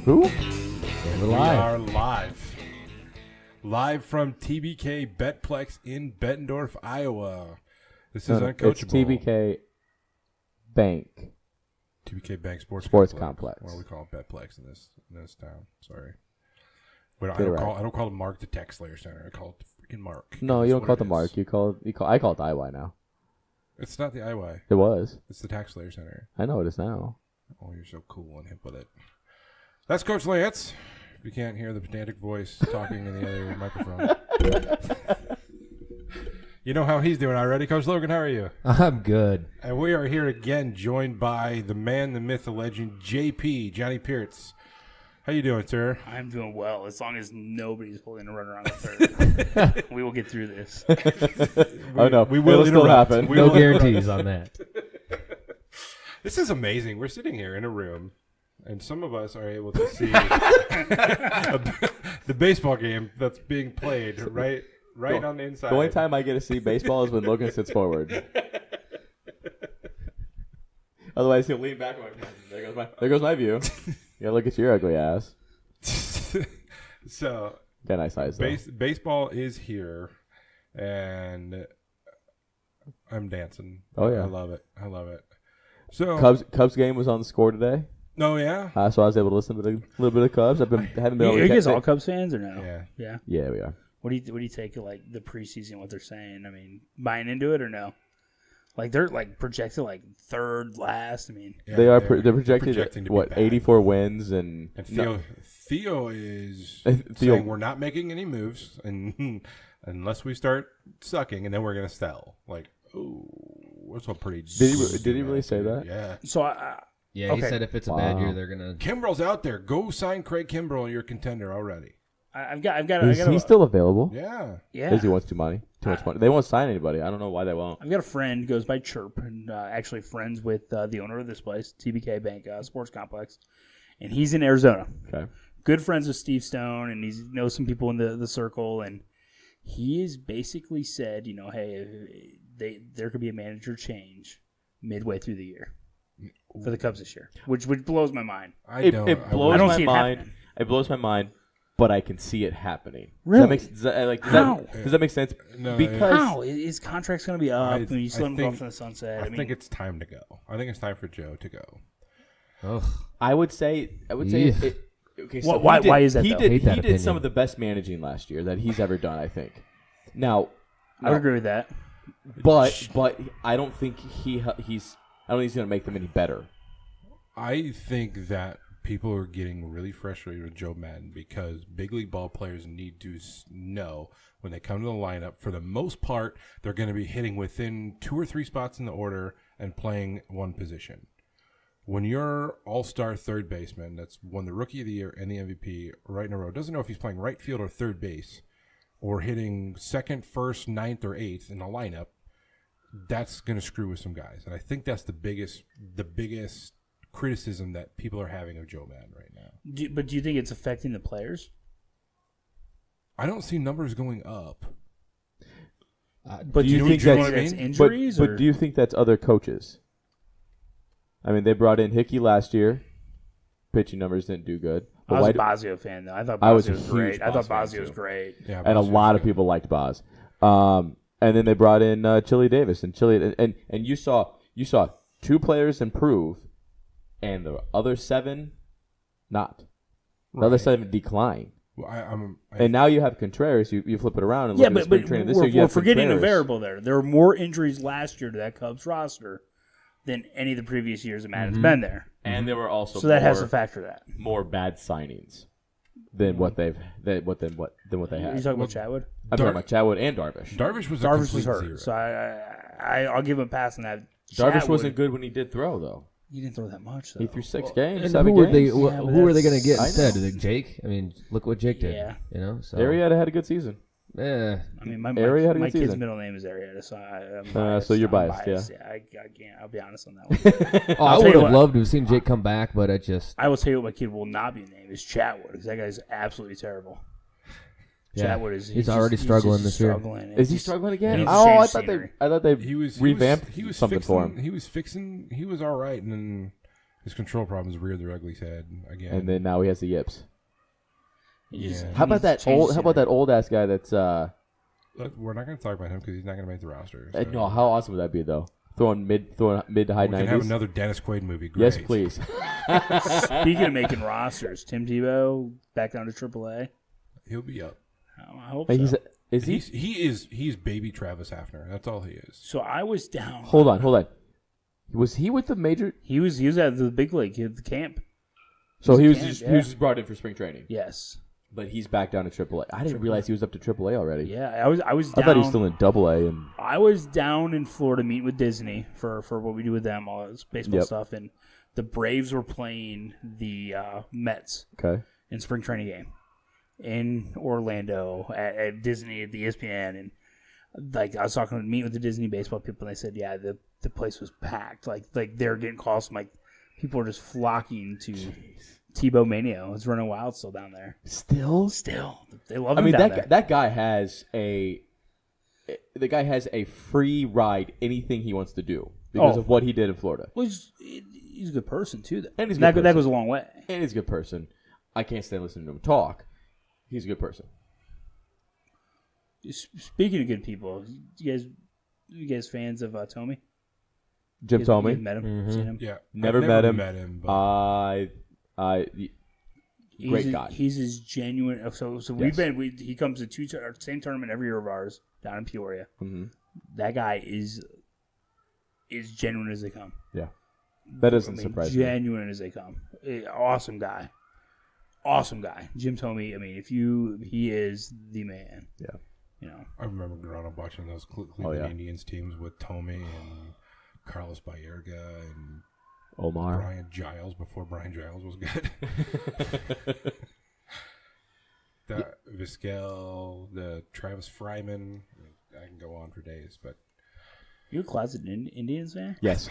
Who? We're We live. are live. Live from TBK Betplex in Bettendorf, Iowa. This is Uncoachable. It's TBK Bank. TBK Bank Sports Complex. Or we call it Betplex in this town. Sorry. But I Get it don't right. call it Mark the Tech Slayer Center. I call it the freaking Mark. No, That's you don't what call it the is. Mark. I call it the IY now. It's not the IY. It was. It's the Tech Slayer Center. I know it is now. Oh, you're so cool and hip with it. That's Coach Lance. If you can't hear the pedantic voice talking in the other microphone. You know how he's doing already. Coach Logan, how are you? I'm good. And we are here again, joined by the man, the myth, the legend, JP, Johnny Pearts. How you doing, sir? I'm doing well, as long as nobody's pulling a run around the third. We will get through this. Oh no, we will it'll still interrupt. happen. We No will guarantees on that. This is amazing. We're sitting here in a room, and some of us are able to see the baseball game that's being played right on the inside. The only time I get to see baseball is when Logan sits forward. Otherwise, he'll lean back. There goes my view. Yeah, look at your ugly ass. So, That nice eyes. Though. baseball is here, and I'm dancing. Oh, yeah. I love it. So Cubs game was on the score today, Oh yeah. so I was able to listen to a little bit of Cubs. haven't been able Are to you catch guys it. all Cubs fans or no? Yeah. Yeah. Yeah, we are. What do you take of, like, the preseason, what they're saying? I mean, buying into it or no? Like, they're like projected like third, last. I mean, They're they're projected projecting to be what bad. 84 wins and Theo is Theo- saying we're not making any moves and unless we start sucking, and then we're gonna sell. Like, oh, that's a pretty. Did he really say that? Yeah. so Yeah, he Okay. said if it's a bad year, they're gonna. Kimbrel's out there. Go sign Craig Kimbrel, your contender already. I've got Is he still available? Yeah. yeah. Because he wants too much money. They won't sign anybody. I don't know why they won't. I've got a friend goes by Chirp, and actually friends with the owner of this place, TBK Bank Sports Complex, and he's in Arizona. Okay. Good friends with Steve Stone, and he knows some people in the circle, and he has basically said, hey, there could be a manager change midway through the year for the Cubs this year, which blows my mind. It blows I don't my see it mind. happening. It blows my mind, but I can see it happening. Really? Does that make sense? No, Because How? His contract's going to be up, and you still let him go think- off in the sunset. I think it's time to go. I think it's time for Joe to go. Ugh. I would say. Yeah. Okay. Why- why is that, He though? did. Hate that He did opinion. some of the best managing last year that he's ever done. I think. Now, I would agree with that. but I don't think he's. I don't think he's going to make them any better. I think that people are getting really frustrated with Joe Madden because big league ball players need to know when they come to the lineup, for the most part, they're going to be hitting within 2 or 3 spots in the order and playing one position. When your all-star third baseman that's won the Rookie of the Year and the MVP right in a row doesn't know if he's playing right field or third base or hitting second, first, ninth, or eighth in the lineup, that's going to screw with some guys. And I think that's the biggest criticism that people are having of Joe Madden right now. But do you think it's affecting the players? I don't see numbers going up. But Do you think that's that's injuries? But or? do you think that's other coaches? I mean, they brought in Hickey last year. Pitching numbers didn't do good. I But was a why Bosio fan, though. I thought I was Bosio a was huge great. I thought Bosio fan, Bosio was too. great. Yeah, and a Boston's lot of good. people liked Boz. And then they brought in Chili Davis, and you saw 2 players improve, and the other 7 not. The other 7 decline. Well, And now you have Contreras. You flip it around and Yeah, look at but spring training this year. You we're have forgetting a Contreras. variable there. There were more injuries last year to that Cubs roster than any of the previous years that Madden's been there. And there were also So that has to factor that. more bad signings than what they You're had. talking about Chatwood? I'm talking about Chatwood and Darvish. Darvish was a Darvish was complete hurt, zero. so I'll give him a pass on that. Darvish Chatwood, wasn't good when he did throw, though. He didn't throw that much, though. He threw 6 games, And 7 who were they? games. Yeah, but Who were they going to get that's- instead? I know. Is it Jake? I mean, look what Jake did. Yeah. You know. So Arrieta had a good season. Yeah. I mean, my Arrieta had a my good kid's season. middle name is Arrieta, so I'm So biased. you're I'm biased, yeah. I can't. I'll be honest on that one. Oh, I I'll tell would you have what. loved to have seen Jake come back, but I just. I will tell you what my kid will not be named is Chatwood, because that guy's absolutely terrible. Yeah. Chatwood is He's already struggling this year. Is he struggling again? needs to Oh, change scenery. I thought they He was revamped he was something fixing, for him. He was fixing. He was all right, and then His control problems reared their ugly head again. And then now he has the yips. Yeah. How about that old ass guy that's We're not going to talk about him because he's not going to make the roster. So. no, how awesome would that be though? Throwing mid to high 90s. We can have another Dennis Quaid movie. Great. Yes, please. Speaking of making rosters, Tim Tebow back down to AAA. He'll be up. I hope so. He's baby Travis Hafner. That's all he is. So I was down. Hold on. Was he with the major? He was at the big league at the camp. So he was just brought in for spring training. Yes. But he's back down to AAA. I didn't realize he was up to AAA already. Yeah, I was down. I thought he was still in AA. And I was down in Florida meeting with Disney for what we do with them, all this baseball stuff, and the Braves were playing the Mets in spring training game in Orlando at Disney at the ESPN, and like I was meeting with the Disney baseball people, and they said, yeah, the place was packed. Like they were getting calls from people are just flocking to. Tebow Mania is running wild still down there. Still, they love him down there. That guy has a free ride anything he wants to do because of what he did in Florida. Well, he's a good person too, though. And that goes a long way. And he's a good person. I can't stand listening to him talk. He's a good person. Speaking of good people, you guys fans of Tommy? Jim Tomey? You met him? Mm-hmm. Seen him? Yeah, never met him. But great guy. He's as genuine. So he comes to same tournament every year of ours down in Peoria. Mm-hmm. That guy is genuine as they come. Yeah, that doesn't surprise me. Genuine as they come. Awesome guy. Jim Tomey. I mean, he is the man. Yeah. I remember growing up watching those Cleveland Indians teams with Tomey and Carlos Baerga and Omar. Brian Giles before Brian Giles was good. The Vizquel, the Travis Fryman. I can go on for days, but You a closet Indians fan? Yes.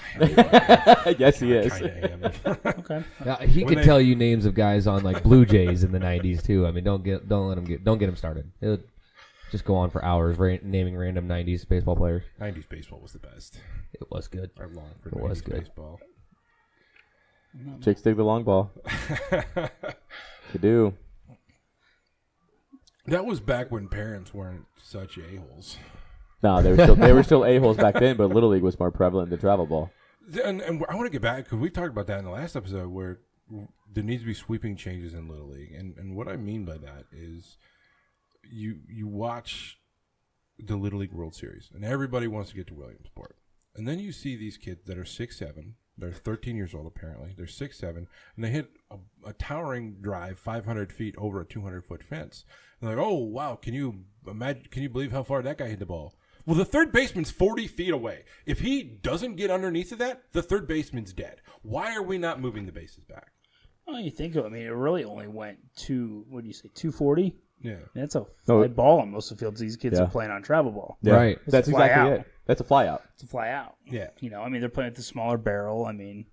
Yes, he is. Okay. He could tell you names of guys on like Blue Jays in the '90s too. I mean, don't get him started. It'll just go on for hours naming random '90s baseball players. '90s baseball was the best. It was good. I long for it 90s was good. baseball. Chicks dig the long ball. They do. That was back when parents weren't such a-holes. No, they were still a-holes back then, but Little League was more prevalent than travel ball. And I want to get back, because we talked about that in the last episode, where there needs to be sweeping changes in Little League. And what I mean by that is you watch the Little League World Series, and everybody wants to get to Williamsport. And then you see these kids that are 6'7", they're 13 years old apparently, they're 6'7", and they hit a towering drive 500 feet over a 200-foot fence. And they're like, oh, wow, can you believe how far that guy hit the ball? Well, the third baseman's 40 feet away. If he doesn't get underneath of that, the third baseman's dead. Why are we not moving the bases back? Well, you think of it, I mean, it really only went to, 240? Yeah. That's a fly ball on most of the fields these kids are playing on travel ball. Yeah. Right. That's exactly it. That's a fly out. It's a fly out. Yeah. I mean, they're playing at the smaller barrel. I mean,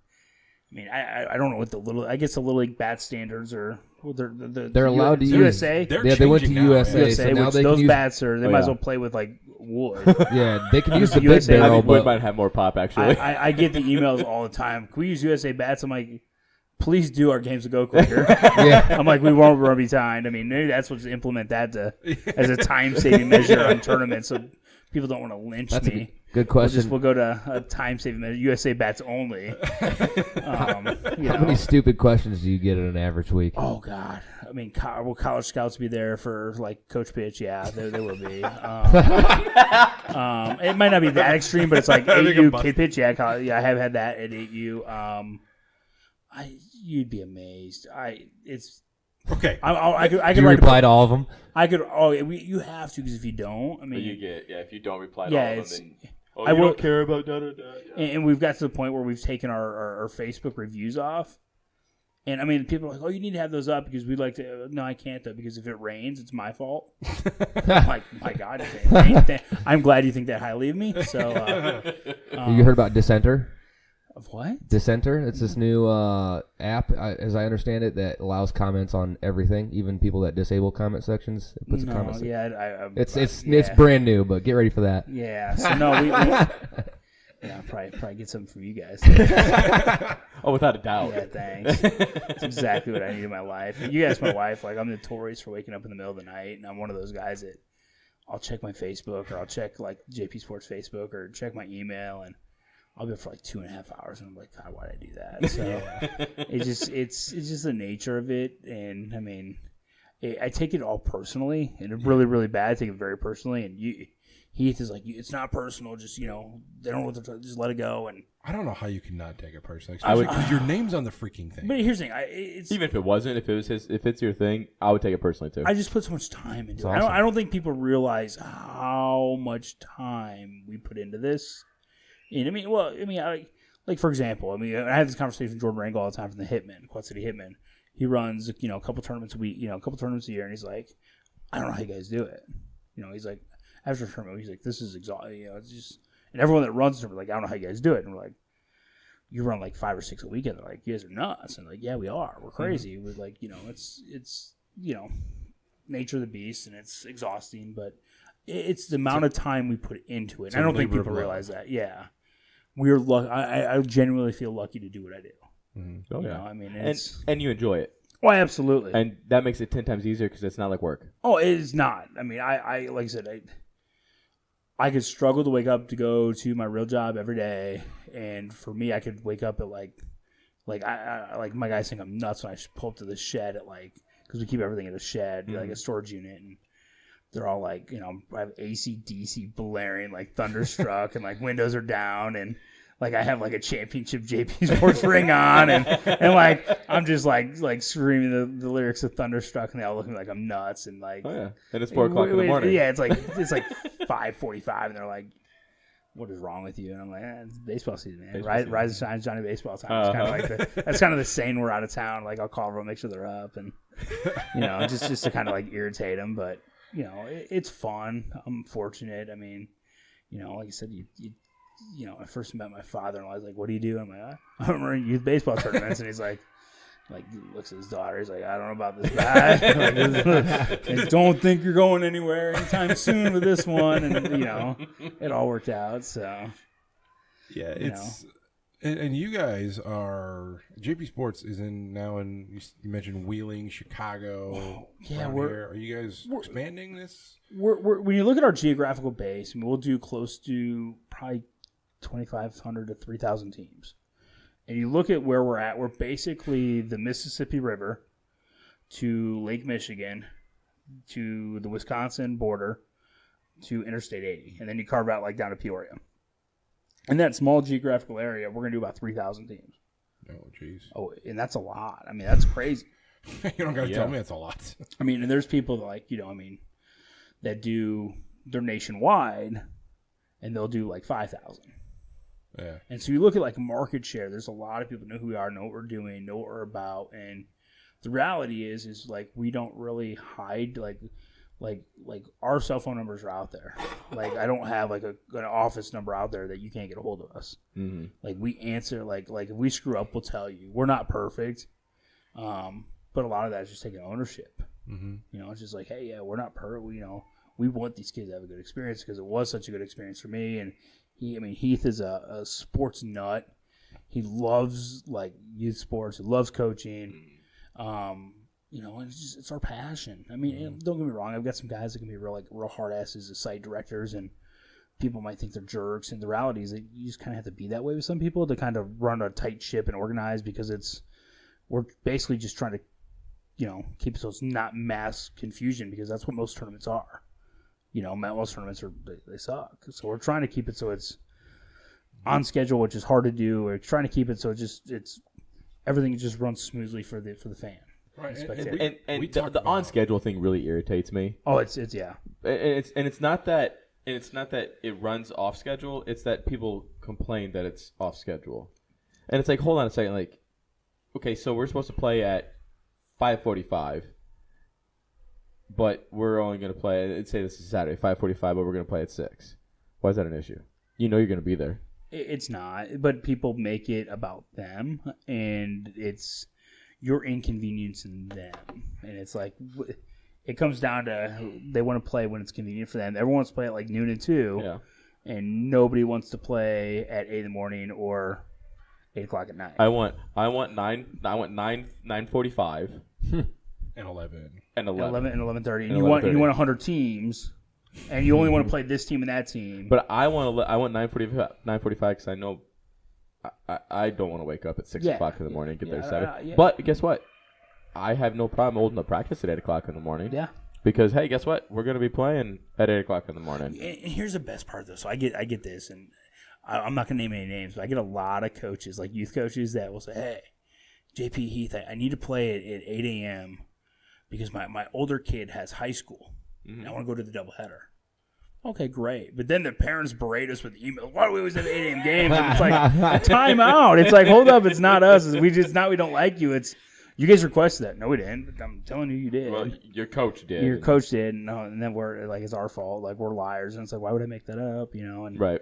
I don't know what I guess the Little League bat standards are. Well, they're allowed to use USA. They went to USA, so now they those can use, bats they might as well play with like wood. Yeah, they can use the USA big barrel, wood but might have more pop actually. I get the emails all the time. Can we use USA bats? I'm like, please do our games to go quicker. yeah. I'm like, we won't be behind. I mean, maybe that's what implement that as a time saving measure on tournaments, so people don't want to lynch That's me. Good question. We'll go to a time saving measure. USA bats only. How many stupid questions do you get in an average week? Oh God. I mean, will college scouts be there for like coach pitch? Yeah, they will be. It might not be that extreme, but it's like 8U kid pitch. Yeah, I have had that at 8U. You'd be amazed. Okay. I could Do you reply to all of them? I could. Oh, you have to, because if you don't, I mean, if you don't reply to all of them, then I don't care about da. And we've got to the point where we've taken our Facebook reviews off. And I mean, people are like, "Oh, you need to have those up because we'd like to." No, I can't though, because if it rains, it's my fault. I'm like, my God, I'm glad you think that highly of me. So, you heard about Dissenter? Of what? Dissenter. It's this new app, as I understand it, that allows comments on everything, even people that disable comment sections. It puts a comment section. Yeah, it's brand new, but get ready for that. Yeah. So no, we probably get something from you guys. Oh, without a doubt. Yeah, thanks. That's exactly what I need in my life. You ask my wife, like, I'm notorious for waking up in the middle of the night, and I'm one of those guys that I'll check my Facebook, or I'll check, like, JP Sports Facebook, or check my email, and I'll be up for, like, 2.5 hours, and I'm like, God, why'd I do that? So it's just the nature of it, and, I mean, I take it all personally, and it's really, really bad. I take it very personally, and Heath is like, it's not personal, just, they don't know what to just let it go, and I don't know how you can not take it personally, especially because your name's on the freaking thing. But here's the thing, it's Even if it wasn't, if it's your thing, I would take it personally too. I just put so much time into it. awesome. I don't think people realize how much time we put into this. And like for example, I have this conversation with Jordan Rangel all the time from the Hitman, Quad City Hitman. He runs, a couple tournaments a week, a couple tournaments a year, and he's like, I don't know how you guys do it. He's like, after a tournament, he's like, this is exhausting. It's just. And everyone that runs them are like, I don't know how you guys do it. And we're like, you run like 5 or 6 a weekend. They're like, you guys are nuts. And like, yeah, we are. We're crazy. We're like, it's nature of the beast, and it's exhausting. But it's the amount of time we put into it. And I don't think people realize that. Yeah, we're lucky. I genuinely feel lucky to do what I do. Mm-hmm. Oh, yeah. It's and you enjoy it. Oh, absolutely. And that makes it 10 times easier because it's not like work. Oh, it is not. I mean, I like I said, I could struggle to wake up to go to my real job every day, and for me, I could wake up at like my guys think I'm nuts when I pull up to the shed at because we keep everything in a shed, like a storage unit, and they're all like, I have AC/DC blaring, like thunderstruck, and like windows are down, and like I have like a championship JP Sports ring on, and like I'm just like screaming the lyrics of Thunderstruck, and they all look at me like I'm nuts, and like, oh yeah, and it's 4 o'clock in the morning. Yeah, it's like 5:45, and they're like, "What is wrong with you?" And I'm like, it's baseball season, man. Rise and shine, Johnny Baseball time. It's kind of like that's kind of the saying we're out of town. Like I'll call everyone, make sure they're up, and just to kind of like irritate them, but it's fun. I'm fortunate. I mean, like I said, I first met my father-in-law. I was like, "What do you do?" I'm like, "I'm running youth baseball tournaments," and he's like, he looks at his daughter. He's like, "I don't know about this guy. I don't think you're going anywhere anytime soon with this one." And it all worked out. So yeah, and you guys are JP Sports is now in. You mentioned Wheeling, Chicago. Yeah, are you guys expanding this? We're when you look at our geographical base, we'll do close to probably 2,500 to 3,000 teams. And you look at where we're at, we're basically the Mississippi River to Lake Michigan to the Wisconsin border to Interstate 80. And then you carve out down to Peoria. In that small geographical area, we're going to do about 3,000 teams. Oh, jeez. Oh, and that's a lot. I mean, that's crazy. You don't got to tell me it's a lot. I mean, and there's people that that they're nationwide, and they'll do 5,000. Yeah. And so you look at market share, there's a lot of people know who we are, know what we're doing, know what we're about, and the reality is we don't really hide our cell phone numbers are out there. I don't have an office number out there that you can't get a hold of us. Mm-hmm. We answer if we screw up, we'll tell you. We're not perfect, but a lot of that is just taking ownership. Mm-hmm. It's just hey, yeah, we're not perfect. We want these kids to have a good experience because it was such a good experience for me. And Heath is a sports nut. He loves youth sports. He loves coaching. It's our passion. I mean, don't get me wrong. I've got some guys that can be real hard asses as site directors, and people might think they're jerks. And the reality is that you just kind of have to be that way with some people to kind of run a tight ship and organize, because we're basically just trying to, keep it so it's not mass confusion, because that's what most tournaments are. Most tournaments they suck. So we're trying to keep it so it's on schedule, which is hard to do. We're trying to keep it so it's everything just runs smoothly for the fan. Right, and the on schedule thing really irritates me. Oh, it's yeah. And it's not that it runs off schedule. It's that people complain that it's off schedule, and it's hold on a second. Okay, so we're supposed to play at 5:45, but we're only going to play. Let's say this is Saturday, 5:45, but we're going to play at 6. Why is that an issue? You're going to be there. It's not, but people make it about them, and you're inconveniencing them, and it's it comes down to they want to play when it's convenient for them. Everyone wants to play at noon and 2, yeah, and nobody wants to play at 8 in the morning or 8 o'clock at night. I want 9:45 And 11. and 11 and 11:30. And And you want 11:30. 100 teams, and you only want to play this team and that team. But I want 9:45 because I know I don't want to wake up at 6 o'clock in the morning and get there at 7. Yeah. But guess what? I have no problem holding the practice at 8 o'clock in the morning. Yeah. Because hey, guess what? We're going to be playing at 8 o'clock in the morning. And here's the best part, though. So I get this, and I'm not going to name any names, but I get a lot of coaches, like youth coaches, that will say, hey, JP Heath, I need to play at 8 a.m. because my older kid has high school. And I want to go to the doubleheader. Okay, great. But then the parents berate us with emails. Why do we always have 8 a.m. games? And it's like, time out. It's like, hold up. It's not us. We don't like you. It's you guys requested that. No, we didn't. I'm telling you, you did. Well, your coach did. Your coach did. And then we're like, it's our fault. Like, we're liars. And it's like, why would I make that up? And right.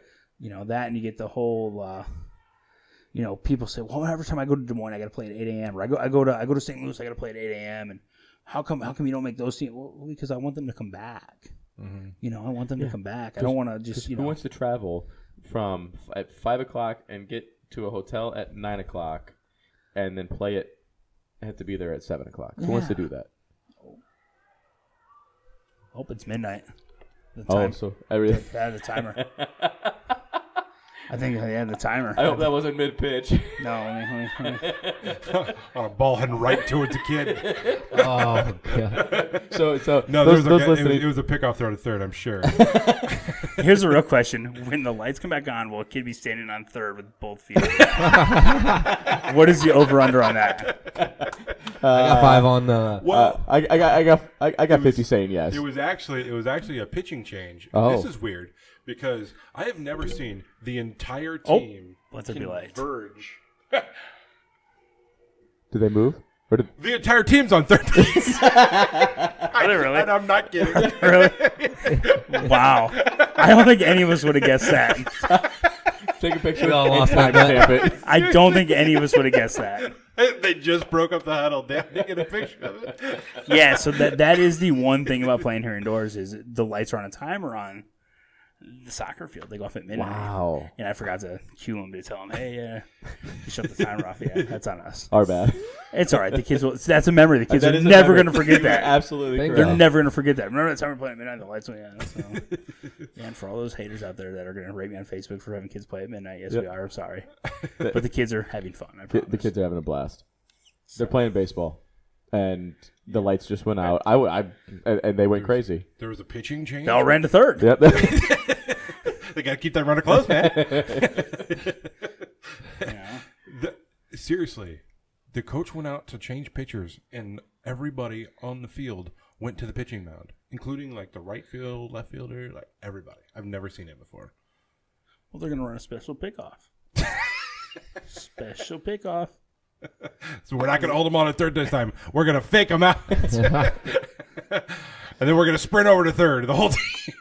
That, and you get the whole, people say, well, every time I go to Des Moines, I got to play at 8 a.m. Or I go to St. Louis, I got to play at 8 a.m. And how come you don't make those teams? Well, because I want them to come back. Mm-hmm. I want them to come back. I don't want to just, Who wants to travel from at 5 o'clock and get to a hotel at 9 o'clock and then play it, have to be there at 7 o'clock? Who wants to do that? Hope it's midnight. So everything. The timer. I think the timer. I hope that wasn't mid-pitch. No, let me. On a ball heading right towards the kid. Oh god. So No, those it was a pickoff throw to third, I'm sure. Here's the real question: when the lights come back on, will a kid be standing on third with both feet? What is the over/under on that? I got 5 on the. Well, I got 50 saying yes. it was actually a pitching change. Oh. This is weird because I have never seen the entire team what's it be like? converge. Did they move? Or did The entire team's on third base. Are they really? And I'm not kidding. Really? Wow. I don't think any of us would have guessed that. take a picture We all and lost that bet. timestamp it? I don't think any of us would have guessed that. They just broke up the huddle. They didn't get a picture of it. Yeah, so that is the one thing about playing here indoors is the lights are on a timer on the soccer field. They go off at midnight. Wow. And I forgot to cue them to tell them, hey, you shut the timer off. Yeah, that's on us. Our bad. It's all right. The kids will. That's a memory. The kids That are is a never memory. going to forget that. Absolutely Thank correct. They're never going to forget that. Remember that time we were playing at midnight? The lights went on. So. Yeah, and for all those haters out there that are going to rate me on Facebook for having kids play at midnight, yes, Yep. we are. I'm sorry. But the kids are having fun. I promise. The kids are having a blast. They're playing baseball, and the lights just went out. And they went crazy. There was a pitching change. They all ran to third. Yep. They got to keep that runner close, man. Yeah. Seriously, the coach went out to change pitchers, and everybody on the field went to the pitching mound, including like the right field, left fielder, like everybody. I've never seen it before. Well, they're going to run a special pickoff. Special pickoff. So we're not going to hold them on at third this time. We're going to fake them out. And then we're going to sprint over to third, the whole team.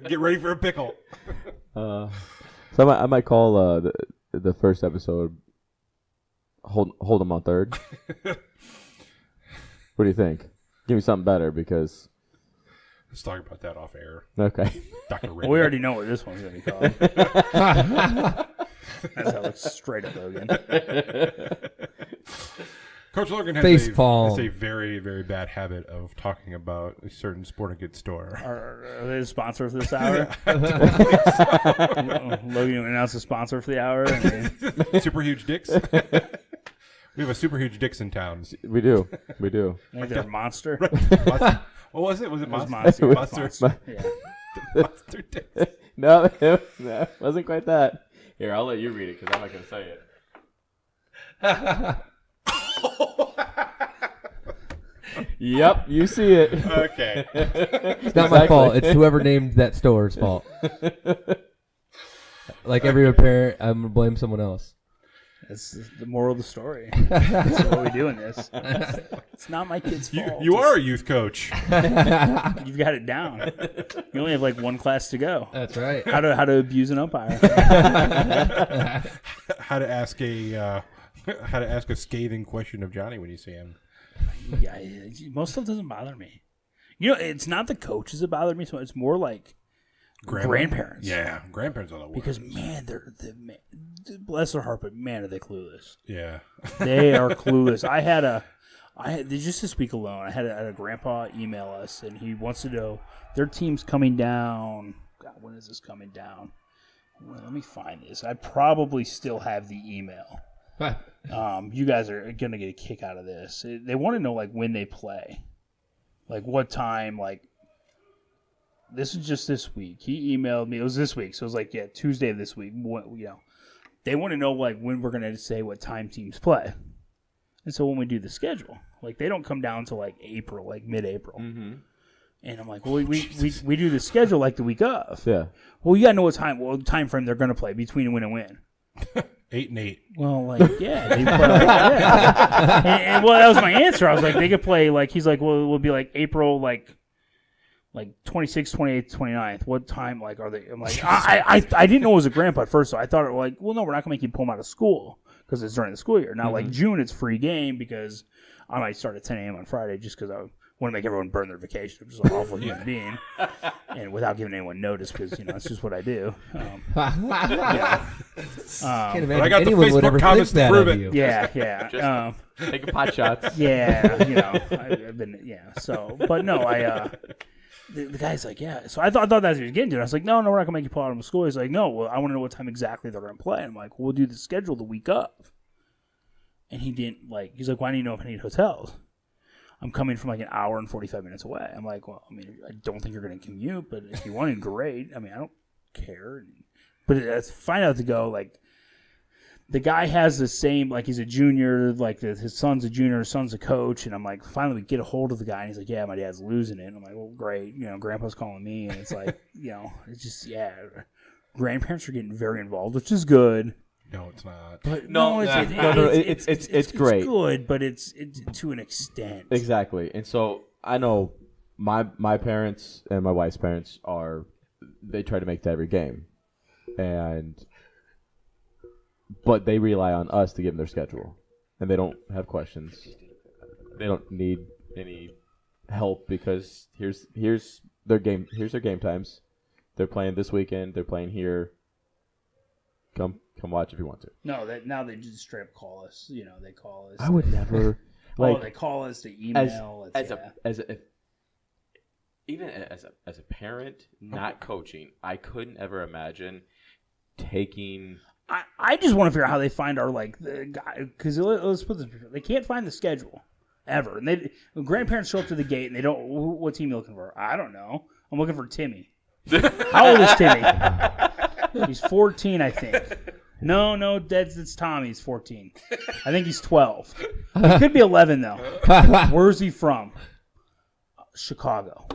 Get ready for a pickle. So I might call the first episode. Hold them on third. What do you think? Give me something better because. Let's talk about that off air. Okay. Dr. Well, we already know what this one's going to be called. That's how it looks straight up, Logan. Coach Logan has Facepalm. a very, very bad habit of talking about a certain sporting goods store. Are they the sponsor for this hour? Logan announced a sponsor for the hour. Super Huge Dicks. We have a Super Huge Dicks in town. We do. I think they're Monster. What was it? Was it It was Monster? Monster. Yeah. Monster Dicks. No, it wasn't quite that. Here, I'll let you read it because I'm not going to say it. Yep, you see it. Okay. It's not my fault. It's whoever named that store's fault. Like every parent, I'm gonna blame someone else. That's the moral of the story. That's what we do in this. It's not my kid's fault. You are a youth coach. You've got it down. You only have like one class to go. That's right. How to abuse an umpire. How to ask a scathing question of Johnny when you see him. Yeah, most stuff doesn't bother me. It's not the coaches that bother me. So it's more like grandparents. Yeah, grandparents are the worst. Because man, bless their heart, but man, are they clueless. Yeah, They are clueless. I had just this week alone. I had a grandpa email us, and he wants to know their team's coming down. God, when is this coming down? Well, let me find this. I probably still have the email. You guys are gonna get a kick out of this. They want to know like when they play, like what time, like. This is just this week. He emailed me. It was this week, so it was like Tuesday of this week. They want to know like when we're gonna say what time teams play, and so when we do the schedule, like they don't come down to like April, like mid-April, and I'm like, well, we do the schedule like the week of. Yeah. Well, you gotta know what time frame they're gonna play between win and win. 8-8. Well, like yeah, they play, yeah. And well, that was my answer. I was like, they could play like he's like, well, it will be like April like 26th, 28th, 29th. What time, like, are they? I'm like, I didn't know it was a grandpa at first, so I thought, like, well, no, we're not going to make you pull them out of school because it's during the school year. Now, like, June, it's free game because I might start at 10 a.m. on Friday just because I want to make everyone burn their vacation. I'm just an awful human being. And without giving anyone notice because, it's just what I do. Can't But imagine I got the anyone would Facebook ever comments think to that prove of it. you. Yeah. Just taking pot shots. Yeah, I've been, so, but no, the guy's like, yeah. So I thought that's what he was getting to. And I was like, no, we're not going to make you pull out of school. He's like, no, well, I want to know what time exactly they're going to play. I'm like, we'll do the schedule the week of. And he didn't, he's like, why do you know if I need hotels? I'm coming from like an hour and 45 minutes away. I'm like, well, I mean, I don't think you're going to commute, but if you want to, great. I mean, I don't care. But it's fine out to go, like, the guy has the same, like he's a junior, like his son's a junior, his son's a coach, and I'm like, finally we get a hold of the guy, and he's like, yeah, my dad's losing it. And I'm like, well, great, grandpa's calling me, and it's like, it's just, grandparents are getting very involved, which is good. No, it's not. But It's great. It's good, but it's to an extent. Exactly. And so I know my parents and my wife's parents they try to make to every game, but they rely on us to give them their schedule, and they don't have questions. They don't need any help because here's their game. Here's their game times. They're playing this weekend. They're playing here. Come watch if you want to. No, now they just straight up call us. They call us. I would never. They call us. They email. Even as a parent, not coaching, I couldn't ever imagine taking. I just want to figure out how they find our the guy because let's put this. They can't find the schedule ever, and grandparents show up to the gate and they don't. What team are you looking for? I don't know. I'm looking for Timmy. How old is Timmy? He's 14, I think. No, it's Tommy. He's 14. I think he's 12. He could be 11 though. Where's he from? Chicago.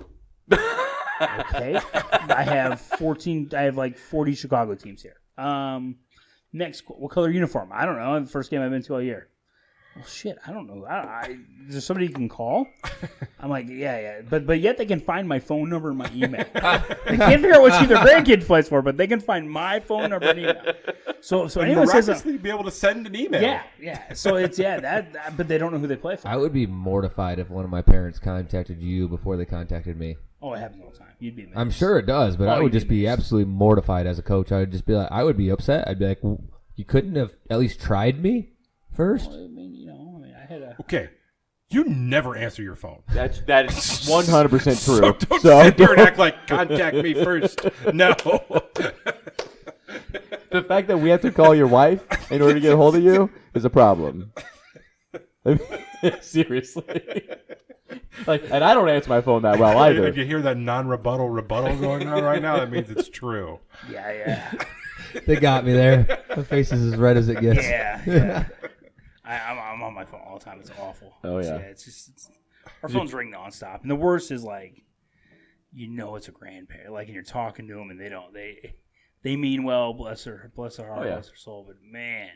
Okay. I have 40 Chicago teams here. Next, what color uniform? I don't know. The first game I've been to all year. Well, shit, I don't know. Is there somebody you can call? I'm like, yeah. But yet they can find my phone number and my email. They can't figure out what team their grandkid plays for, but they can find my phone number and email. So anyone says be able to send an email. Yeah. So it's that, but they don't know who they play for. I would be mortified if one of my parents contacted you before they contacted me. Oh, it happens all the time. You'd be amazed. I'm sure it does, but I would just be absolutely mortified as a coach. I would just be like, I would be upset. I'd be like, well, you couldn't have at least tried me first? Well, I had a... Okay. You never answer your phone. That is 100% true. So don't sit there and act like contact me first. No. The fact that we have to call your wife in order to get a hold of you is a problem. Seriously. And I don't answer my phone that well either. If you hear that non-rebuttal going on right now, that means it's true. Yeah. They got me there. My face is as red as it gets. Yeah. I'm on my phone all the time. It's awful. Oh, yeah. It's our phones ring nonstop. And the worst is it's a grandparent. And you're talking to them and they mean well, bless her heart, bless her soul. But man,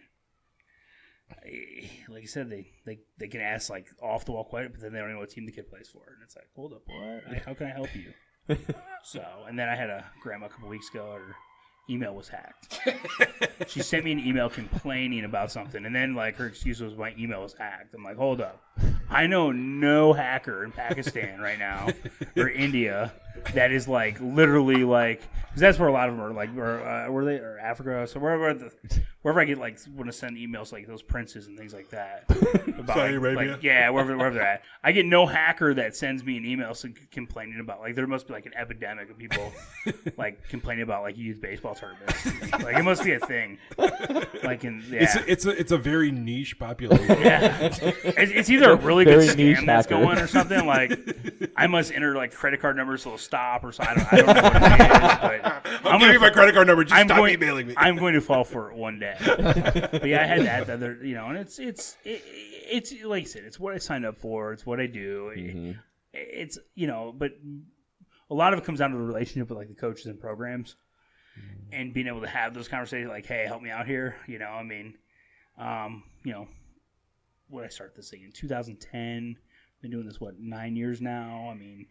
like you said, they can ask off the wall questions, but then they don't know what team the kid plays for. And it's like, hold up, what? How can I help you? And then I had a grandma a couple weeks ago. Her email was hacked. She sent me an email complaining about something, and then her excuse was my email was hacked. I'm like, hold up, I know no hacker in Pakistan right now or India that is like literally like because that's where a lot of them are like were they or Africa so wherever I get like want to send emails like those princes and things like that about Saudi Arabia? like, yeah wherever they're at. I get no hacker that sends me an email complaining about like there must be like an epidemic of people like complaining about like youth baseball tournaments. Like it must be a thing. Like It's a very niche population. Yeah, it's either a really good Very niche scam that's hacker. going or something. Like I must enter like credit card numbers so it'll stop or so. I don't know what it is, but I'm giving you my credit card number. Just I'm stop going, emailing me. I'm going to fall for it one day. But yeah, I had that the other, and it's like I said, it's what I signed up for. It's what I do. It's but a lot of it comes down to the relationship with like the coaches and programs, and being able to have those conversations like, hey, help me out here. What did I start this thing in 2010? Been doing this 9 years now. I mean,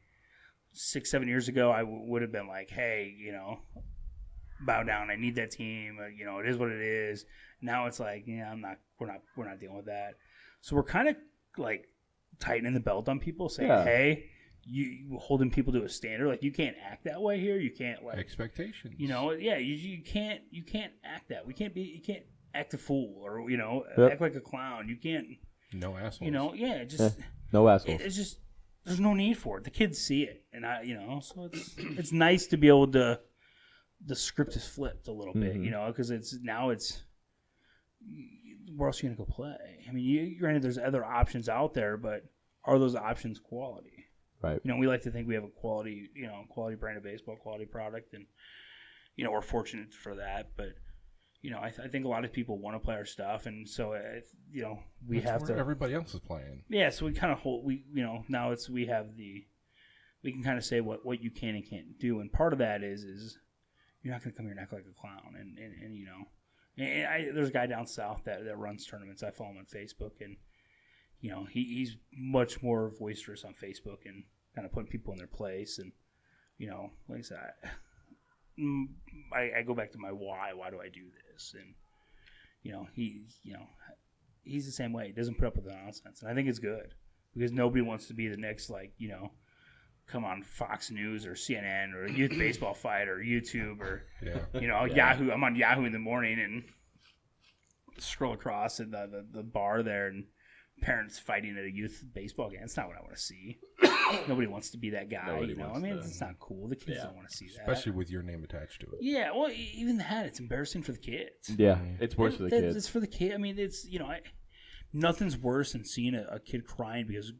6-7 years ago, I would have been like, hey, bow down. I need that team. It is what it is. Now it's like, yeah, we're not dealing with that. So we're kind of like tightening the belt on people, saying, hey, you holding people to a standard. Like you can't act that way here. You can't like expectations. You can't act that. You can't act a fool or act like a clown. You can't. No assholes. No assholes. It's just there's no need for it. The kids see it, and so it's nice to be able to. The script is flipped a little bit, because it's where else are you gonna go play? I mean, granted, there's other options out there, but are those options quality? Right. We like to think we have a quality brand of baseball, quality product, and we're fortunate for that. But I think a lot of people want to play our stuff, and so we That's have where to. Everybody else is playing. Yeah, so we kind of hold. Now we can kind of say what you can and can't do, and part of that is you're not going to come here and act like a clown, and there's a guy down south that runs tournaments. I follow him on Facebook, and he's much more boisterous on Facebook and kind of putting people in their place, and like I said. I go back to my why. Why do I do this? And he's the same way. He doesn't put up with the nonsense, and I think it's good because nobody wants to be the next come on Fox News or CNN or Youth Baseball Fight or YouTube or Yahoo. I'm on Yahoo in the morning and scroll across at the bar there and parents fighting at a youth baseball game. That's not what I want to see. Nobody wants to be that guy, it's not cool. The kids don't want to see that. Especially with your name attached to it. Yeah, well, even that, it's embarrassing for the kids. Yeah, it's worse for the kids. It's for the kid. I mean, it's, nothing's worse than seeing a kid crying because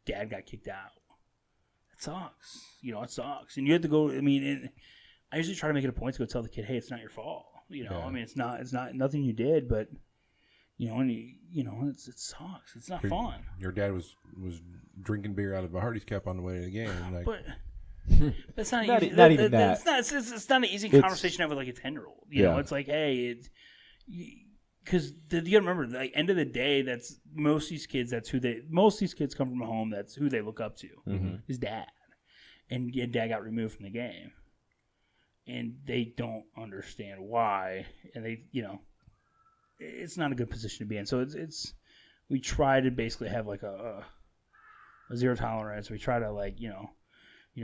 dad got kicked out. It sucks. It sucks. And you have to go, I usually try to make it a point to go tell the kid, hey, it's not your fault. It's not nothing you did, but it sucks. It's not fun. Your dad was drinking beer out of a Hardee's cup on the way to the game. But that's not easy. Not even that. It's not an easy conversation to have with like a 10-year-old. It's like, hey, because you gotta remember, like end of the day, that's most of these kids. Most of these kids come from a home that's who they look up to. Is dad, and dad got removed from the game, and they don't understand why, and they it's not a good position to be in. So we try to basically have like a zero tolerance. We try to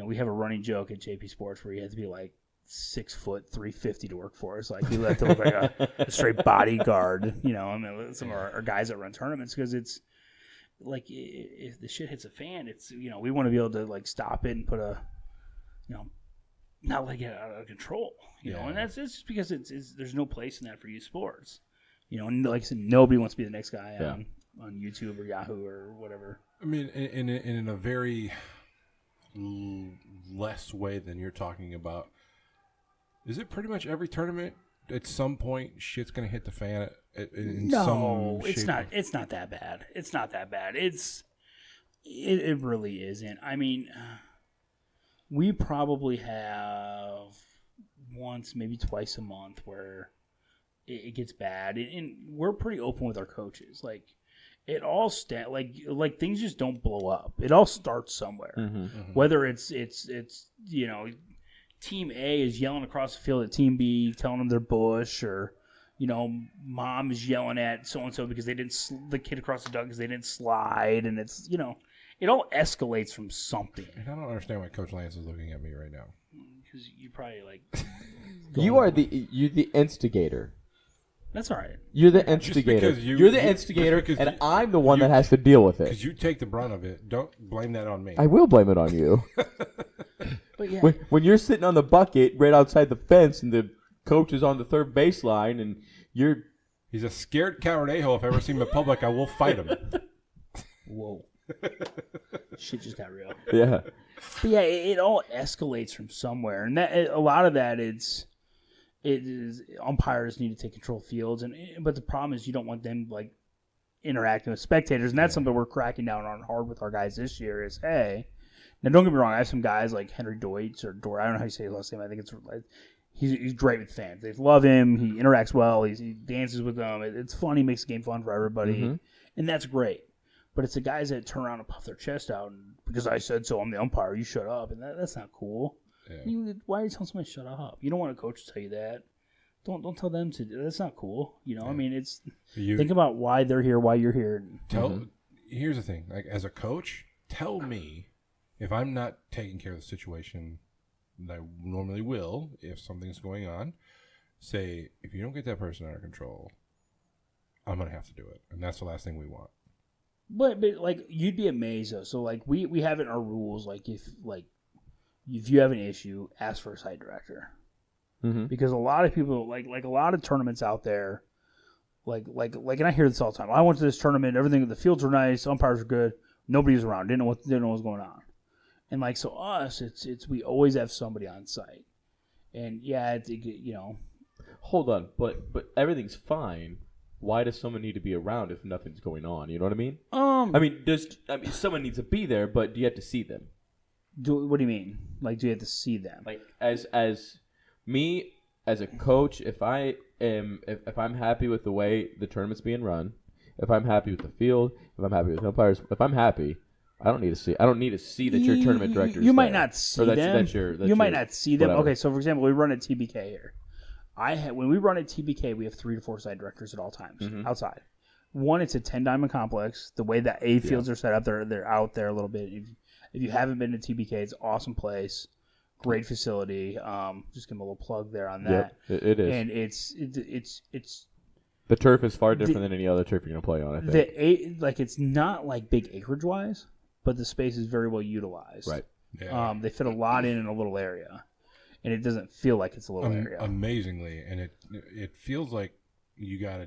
we have a running joke at JP Sports where you have to be like 6 foot 350 to work for us. Like you have to look like a straight bodyguard. Some of our guys that run tournaments because it's like if the shit hits a fan, it's we want to be able to like stop it and put a not let it get out of control. And that's just because it's there's no place in that for youth sports. And like I said, nobody wants to be the next guy on YouTube or Yahoo or whatever. I mean, in a very less way than you're talking about, is it pretty much every tournament at some point shit's going to hit the fan? No, it's not. It's not that bad. It's not that bad. It really isn't. I mean, we probably have once, maybe twice a month where it gets bad, and we're pretty open with our coaches. Like it all like things just don't blow up. It all starts somewhere. Whether it's Team A is yelling across the field at Team B, telling them they're Bush, or mom is yelling at so and so because they didn't the kid across the dugout because they didn't slide, and it's it all escalates from something. And I don't understand why Coach Lance is looking at me right now. Because you probably like. You're the instigator. That's all right. You're the instigator. You're the instigator, and I'm the one that has to deal with it. Because you take the brunt of it. Don't blame that on me. I will blame it on you. But yeah, When you're sitting on the bucket right outside the fence, and the coach is on the third baseline, and you're. He's a scared coward a-hole. If I ever see him in public, I will fight him. whoa. Shit just got real. Yeah. But yeah, it all escalates from somewhere, and a lot of that it is umpires need to take control of fields, but the problem is you don't want them like interacting with spectators, and that's something we're cracking down on hard with our guys this year. Is hey, now don't get me wrong, I have some guys like Henry Deutsch or Dor. I don't know how you say his last name. I think it's he's great with fans. They love him. He interacts well. He dances with them. It's fun. He makes the game fun for everybody, and that's great. But it's the guys that turn around and puff their chest out and because I said so, I'm the umpire. You shut up, and that's not cool. Yeah. Why are you telling somebody to shut up? You don't want a coach to tell you that. Don't tell them to. That's not cool. You know, I mean, think about why they're here, why you're here. Here's the thing: like as a coach, tell me if I'm not taking care of the situation that I normally will if something's going on. Say if you don't get that person under control, I'm gonna have to do it, and that's the last thing we want. But like you'd be amazed though. So like we have it in our rules. Like if you have an issue, ask for a site director. Because a lot of people like a lot of tournaments out there, like and I hear this all the time. I went to this tournament, everything, the fields were nice, umpires were good, nobody was around, didn't know what was going on, and like so us, it's we always have somebody on site, and yeah, you know. Hold on, but everything's fine. Why does someone need to be around if nothing's going on? You know what I mean? I mean, someone needs to be there, but do you have to see them? What do you mean? Like, do you have to see them? Like, as me as a coach, if I'm happy with the way the tournament's being run, if I'm happy with the field, if I'm happy with umpires, if I'm happy, I don't need to see that your tournament director. You might not see them. You might not see them. Whatever. Okay, so for example, we run at TBK here. When we run at TBK, we have 3 to 4 side directors at all times outside. One, it's a 10-diamond complex. The way that A fields are set up, they're out there a little bit. If you haven't been to TBK, it's an awesome place, great facility. Just give them a little plug there on that. Yep, it is, and it's the turf is far different than any other turf you're gonna play on. I think it's not like big acreage wise, but the space is very well utilized. Right. Yeah. They fit a lot in a little area. And it doesn't feel like it's a little area. Amazingly, and it feels like you got to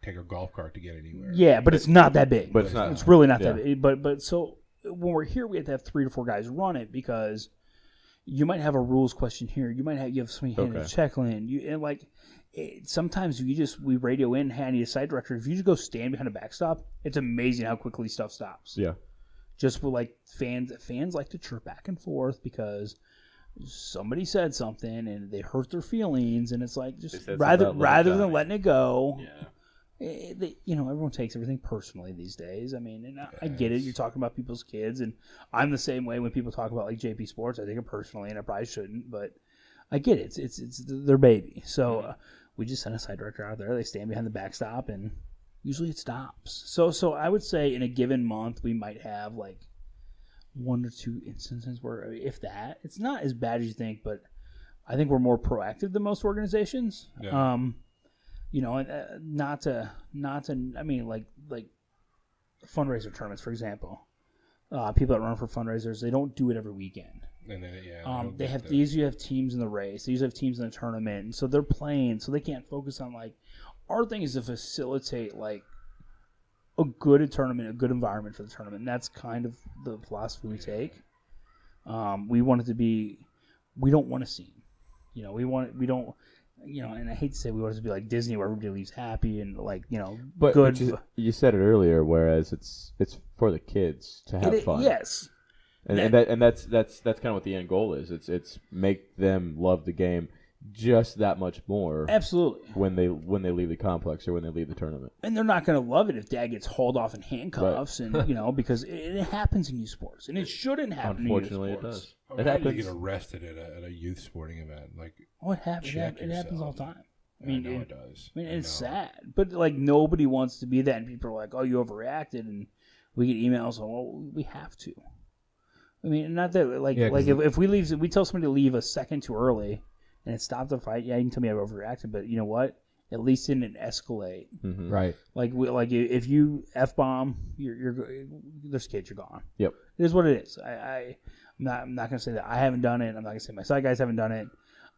take a golf cart to get anywhere. Yeah, but it's not that big. But it's not. It's really not that big. But so when we're here, we have to have 3 to 4 guys run it because you might have a rules question here. You have somebody handing a check in. Sometimes we radio in, hey, I need a site director. If you just go stand behind a backstop, it's amazing how quickly stuff stops. Yeah. Just with like fans like to chirp back and forth because somebody said something and they hurt their feelings, and it's like just rather than letting it go. Yeah. Everyone takes everything personally these days. I mean, and I get it. You're talking about people's kids, and I'm the same way when people talk about like JP Sports. I take it personally, and I probably shouldn't, but I get it. It's their baby. So we just send a side director out there. They stand behind the backstop, and usually it stops. So I would say in a given month we might have like 1 or 2 instances where, if that, it's not as bad as you think, but I think we're more proactive than most organizations. Yeah. Not to. I mean, like fundraiser tournaments, for example. People that run for fundraisers, they don't do it every weekend. And then, they usually have teams in the race. They usually have teams in the tournament, and so they're playing, so they can't focus on like. Our thing is to facilitate like a good tournament, a good environment for the tournament. And that's kind of the philosophy we take. We want it to be. We don't want to see. And I hate to say we want it to be like Disney where everybody leaves happy and like, but good. You said it earlier, whereas it's for the kids to have fun. Yes. And that's kind of what the end goal is. It's make them love the game just that much more. Absolutely. When they leave the complex or when they leave the tournament. And they're not going to love it if dad gets hauled off in handcuffs and because it happens in youth sports and it shouldn't happen. Unfortunately, in youth sports. it does. It happens. You get arrested at a youth sporting event. Like, what happens? It happens all the time. I mean, it does. I mean, it's sad, but like nobody wants to be that, and people are like, "Oh, you overreacted," and we get emails. Well, we have to. I mean, not that Yeah, if we tell somebody to leave a second too early, and it stopped the fight. Yeah, you can tell me I overreacted, but you know what? At least it didn't escalate. Mm-hmm. Right. If you F-bomb, there's kids, you're gone. Yep. It is what it is. I'm not going to say that I haven't done it. I'm not going to say my side guys haven't done it.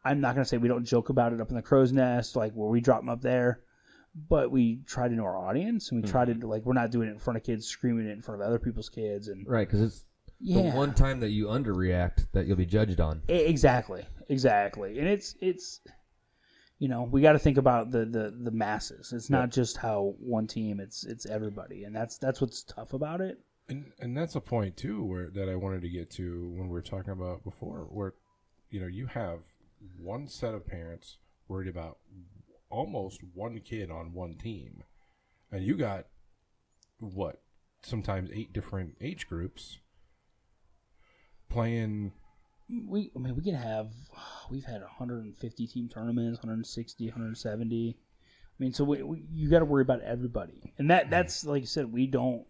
I'm not going to say we don't joke about it up in the crow's nest, like where we drop them up there. But we try to know our audience, and we try to, we're not doing it in front of kids, screaming it in front of other people's kids. And Right, because it's the one time that you underreact that you'll be judged on. Exactly. And it's we got to think about the masses. It's not just how one team. It's everybody, and that's what's tough about it. And that's a point too that I wanted to get to when we were talking about before, where you have one set of parents worried about almost one kid on one team, and you got sometimes 8 different age groups playing. We've had 150 team tournaments, 160, 170. I mean, so you got to worry about everybody, and that's like I said, we don't.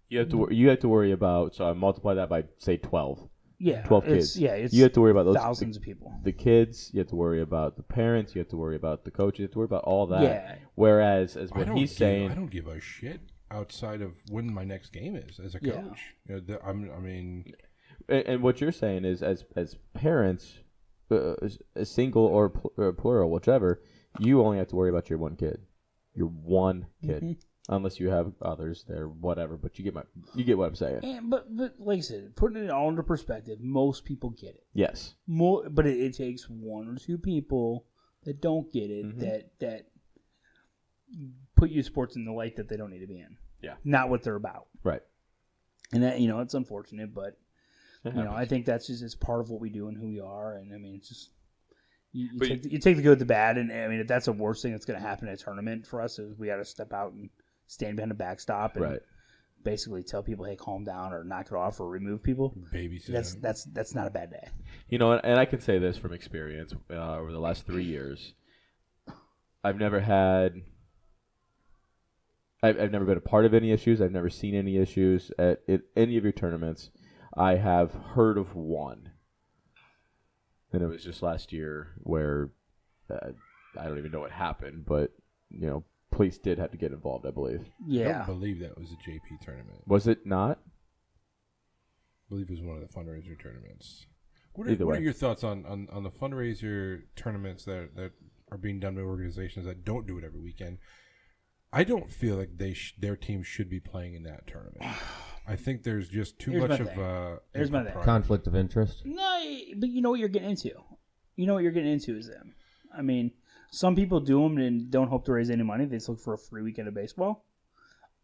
You have to worry about. So I multiply that by say 12. Yeah, 12 kids. It's you have to worry about those thousands of people. The kids. You have to worry about the parents. You have to worry about the coaches. You have to worry about all that. Yeah. Whereas, as what he's saying, I don't give a shit outside of when my next game is as a coach. Yeah. I mean. And what you're saying is, as parents, a single or plural, whichever, you only have to worry about your one kid, unless you have others there, whatever. But you get what I'm saying. And, but like I said, putting it all into perspective, most people get it. Yes. But it takes 1 or 2 people that don't get it that put youth sports in the light that they don't need to be in. Yeah. Not what they're about. Right. And that it's unfortunate, but. I think that's just it's part of what we do and who we are, and I mean it's just you take the good with the bad, and I mean if that's the worst thing that's going to happen in a tournament for us is we got to step out and stand behind a backstop and basically tell people, hey, calm down or knock it off or remove people. Babysit. That's not a bad day. And I can say this from experience over the last 3 years. I've never been a part of any issues. I've never seen any issues at any of your tournaments. I have heard of one, and it was just last year where I don't even know what happened, but police did have to get involved, I believe. Yeah, I don't believe that was a JP tournament. Was it not? I believe it was one of the fundraiser tournaments. What Either way. are your thoughts on the fundraiser tournaments that are being done by organizations that don't do it every weekend? I don't feel like their team should be playing in that tournament. I think there's just too much of Here's my thing. Conflict of interest. No, but you know what you're getting into. You know what you're getting into is them. I mean, some people do them and don't hope to raise any money. They just look for a free weekend of baseball.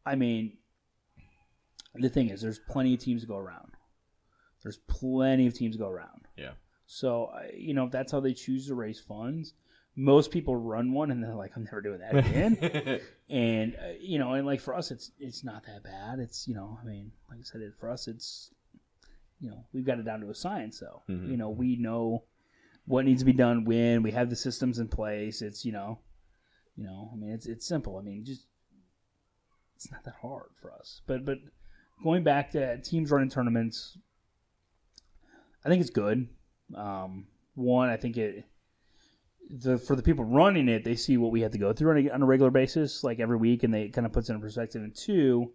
I mean, the thing is, there's plenty of teams to go around. Yeah. So, if that's how they choose to raise funds, most people run one and they're like, I'm never doing that again. And, and like for us, it's not that bad. It's, I mean, like I said, for us, it's, we've got it down to a science though. Mm-hmm. We know what needs to be done when we have the systems in place. It's, I mean, it's simple. I mean, just, it's not that hard for us, but going back to teams running tournaments, I think it's good. One, I think for the people running it, they see what we have to go through on a regular basis, like every week, and they kind of puts it in perspective. And 2,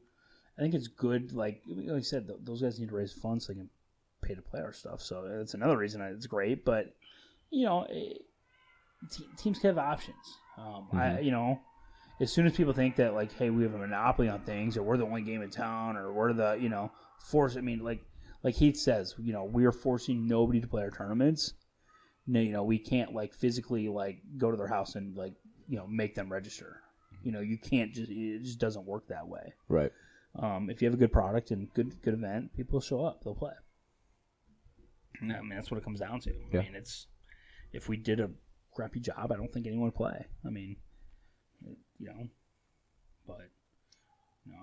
I think it's good. Like I said, those guys need to raise funds so they can pay to play our stuff. So that's another reason it's great. But teams can have options. As soon as people think that like, hey, we have a monopoly on things, or we're the only game in town, or we're the force. I mean, like Heath says, we are forcing nobody to play our tournaments. No, we can't like physically like go to their house and like make them register. You can't it just doesn't work that way. Right. If you have a good product and good event, people show up, they'll play. I mean, that's what it comes down to. Yeah. I mean, if we did a crappy job, I don't think anyone would play. I mean, but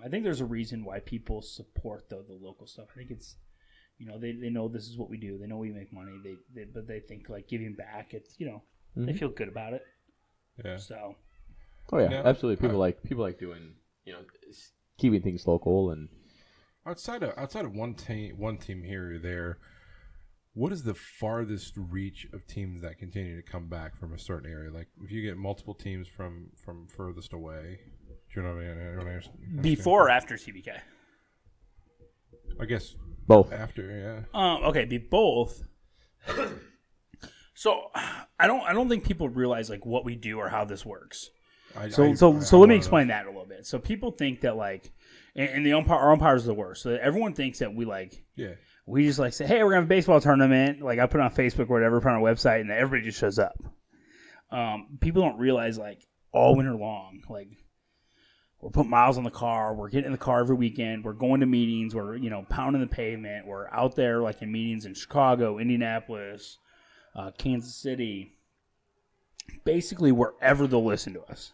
I think there's a reason why people support the local stuff. I think it's. They know this is what we do. They know we make money. But they think like giving back. It's they feel good about it. Yeah. So. Oh yeah, absolutely. People like doing keeping things local, and Outside of one team here or there, what is the farthest reach of teams that continue to come back from a certain area? Like if you get multiple teams from furthest away, do you know what I mean? I don't understand. Before or after TBK? I guess Both. after, yeah. Okay, be both. So I don't think people realize like what we do or how this works. So let me explain that a little bit. So people think that like, and our umpires are the worst. So everyone thinks that we like, we just like say, hey, we're gonna have a baseball tournament. Like I put it on Facebook or whatever, put it on a website, and everybody just shows up. People don't realize like all winter long, like we're putting miles on the car. We're getting in the car every weekend. We're going to meetings. We're pounding the pavement. We're out there like in meetings in Chicago, Indianapolis, Kansas City, basically wherever they'll listen to us.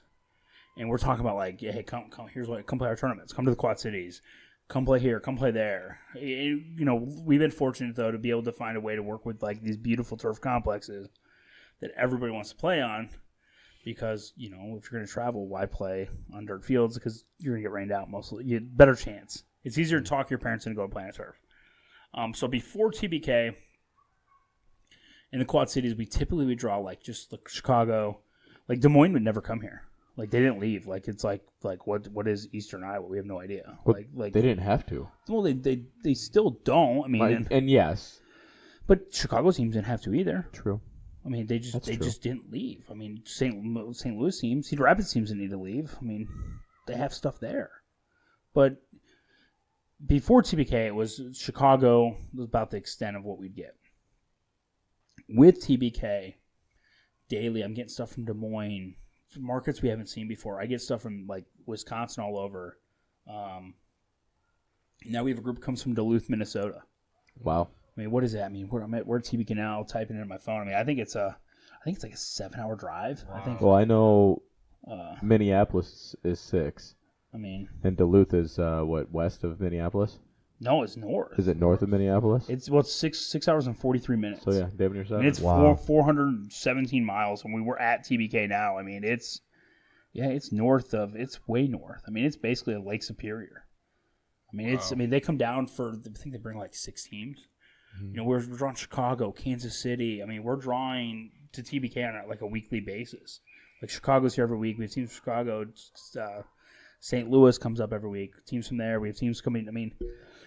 And we're talking about like, yeah, hey, come play our tournaments. Come to the Quad Cities. Come play here. Come play there. We've been fortunate though to be able to find a way to work with like these beautiful turf complexes that everybody wants to play on. Because, if you're going to travel, why play on dirt fields? Because you're going to get rained out mostly. You have better chance. It's easier to talk your parents into going to play on turf. So before TBK, in the Quad Cities, we typically would draw like just like Chicago. Like Des Moines would never come here. Like they didn't leave. Like it's like what is Eastern Iowa? We have no idea. Well, like they didn't have to. Well, they still don't. I mean, and yes, but Chicago teams didn't have to either. True. I mean, they just didn't leave. I mean, St. Louis teams, Cedar Rapids teams didn't need to leave. I mean, they have stuff there. But before TBK, it was Chicago was about the extent of what we'd get. With TBK, daily, I'm getting stuff from Des Moines, markets we haven't seen before. I get stuff from like Wisconsin all over. Now we have a group that comes from Duluth, Minnesota. Wow. I mean, what does that mean? We're at TBK now, typing it in my phone. I mean, I think it's like a 7-hour drive. Wow. I think. Well, I know Minneapolis is 6. I mean, and Duluth is west of Minneapolis? No, it's north. Is it north of Minneapolis? It's 6 hours and 43 minutes. So yeah, David, yourself. I mean, it's 417 miles, and we were at TBK now. I mean, it's north of. It's way north. I mean, it's basically a Lake Superior. I mean, wow. I mean, they come down for. I think they bring like 6 teams. Mm-hmm. We're drawing Chicago, Kansas City. I mean, we're drawing to TBK on like a weekly basis. Like Chicago's here every week. We have teams from Chicago. St. Louis comes up every week. Teams from there. We have teams coming. I mean,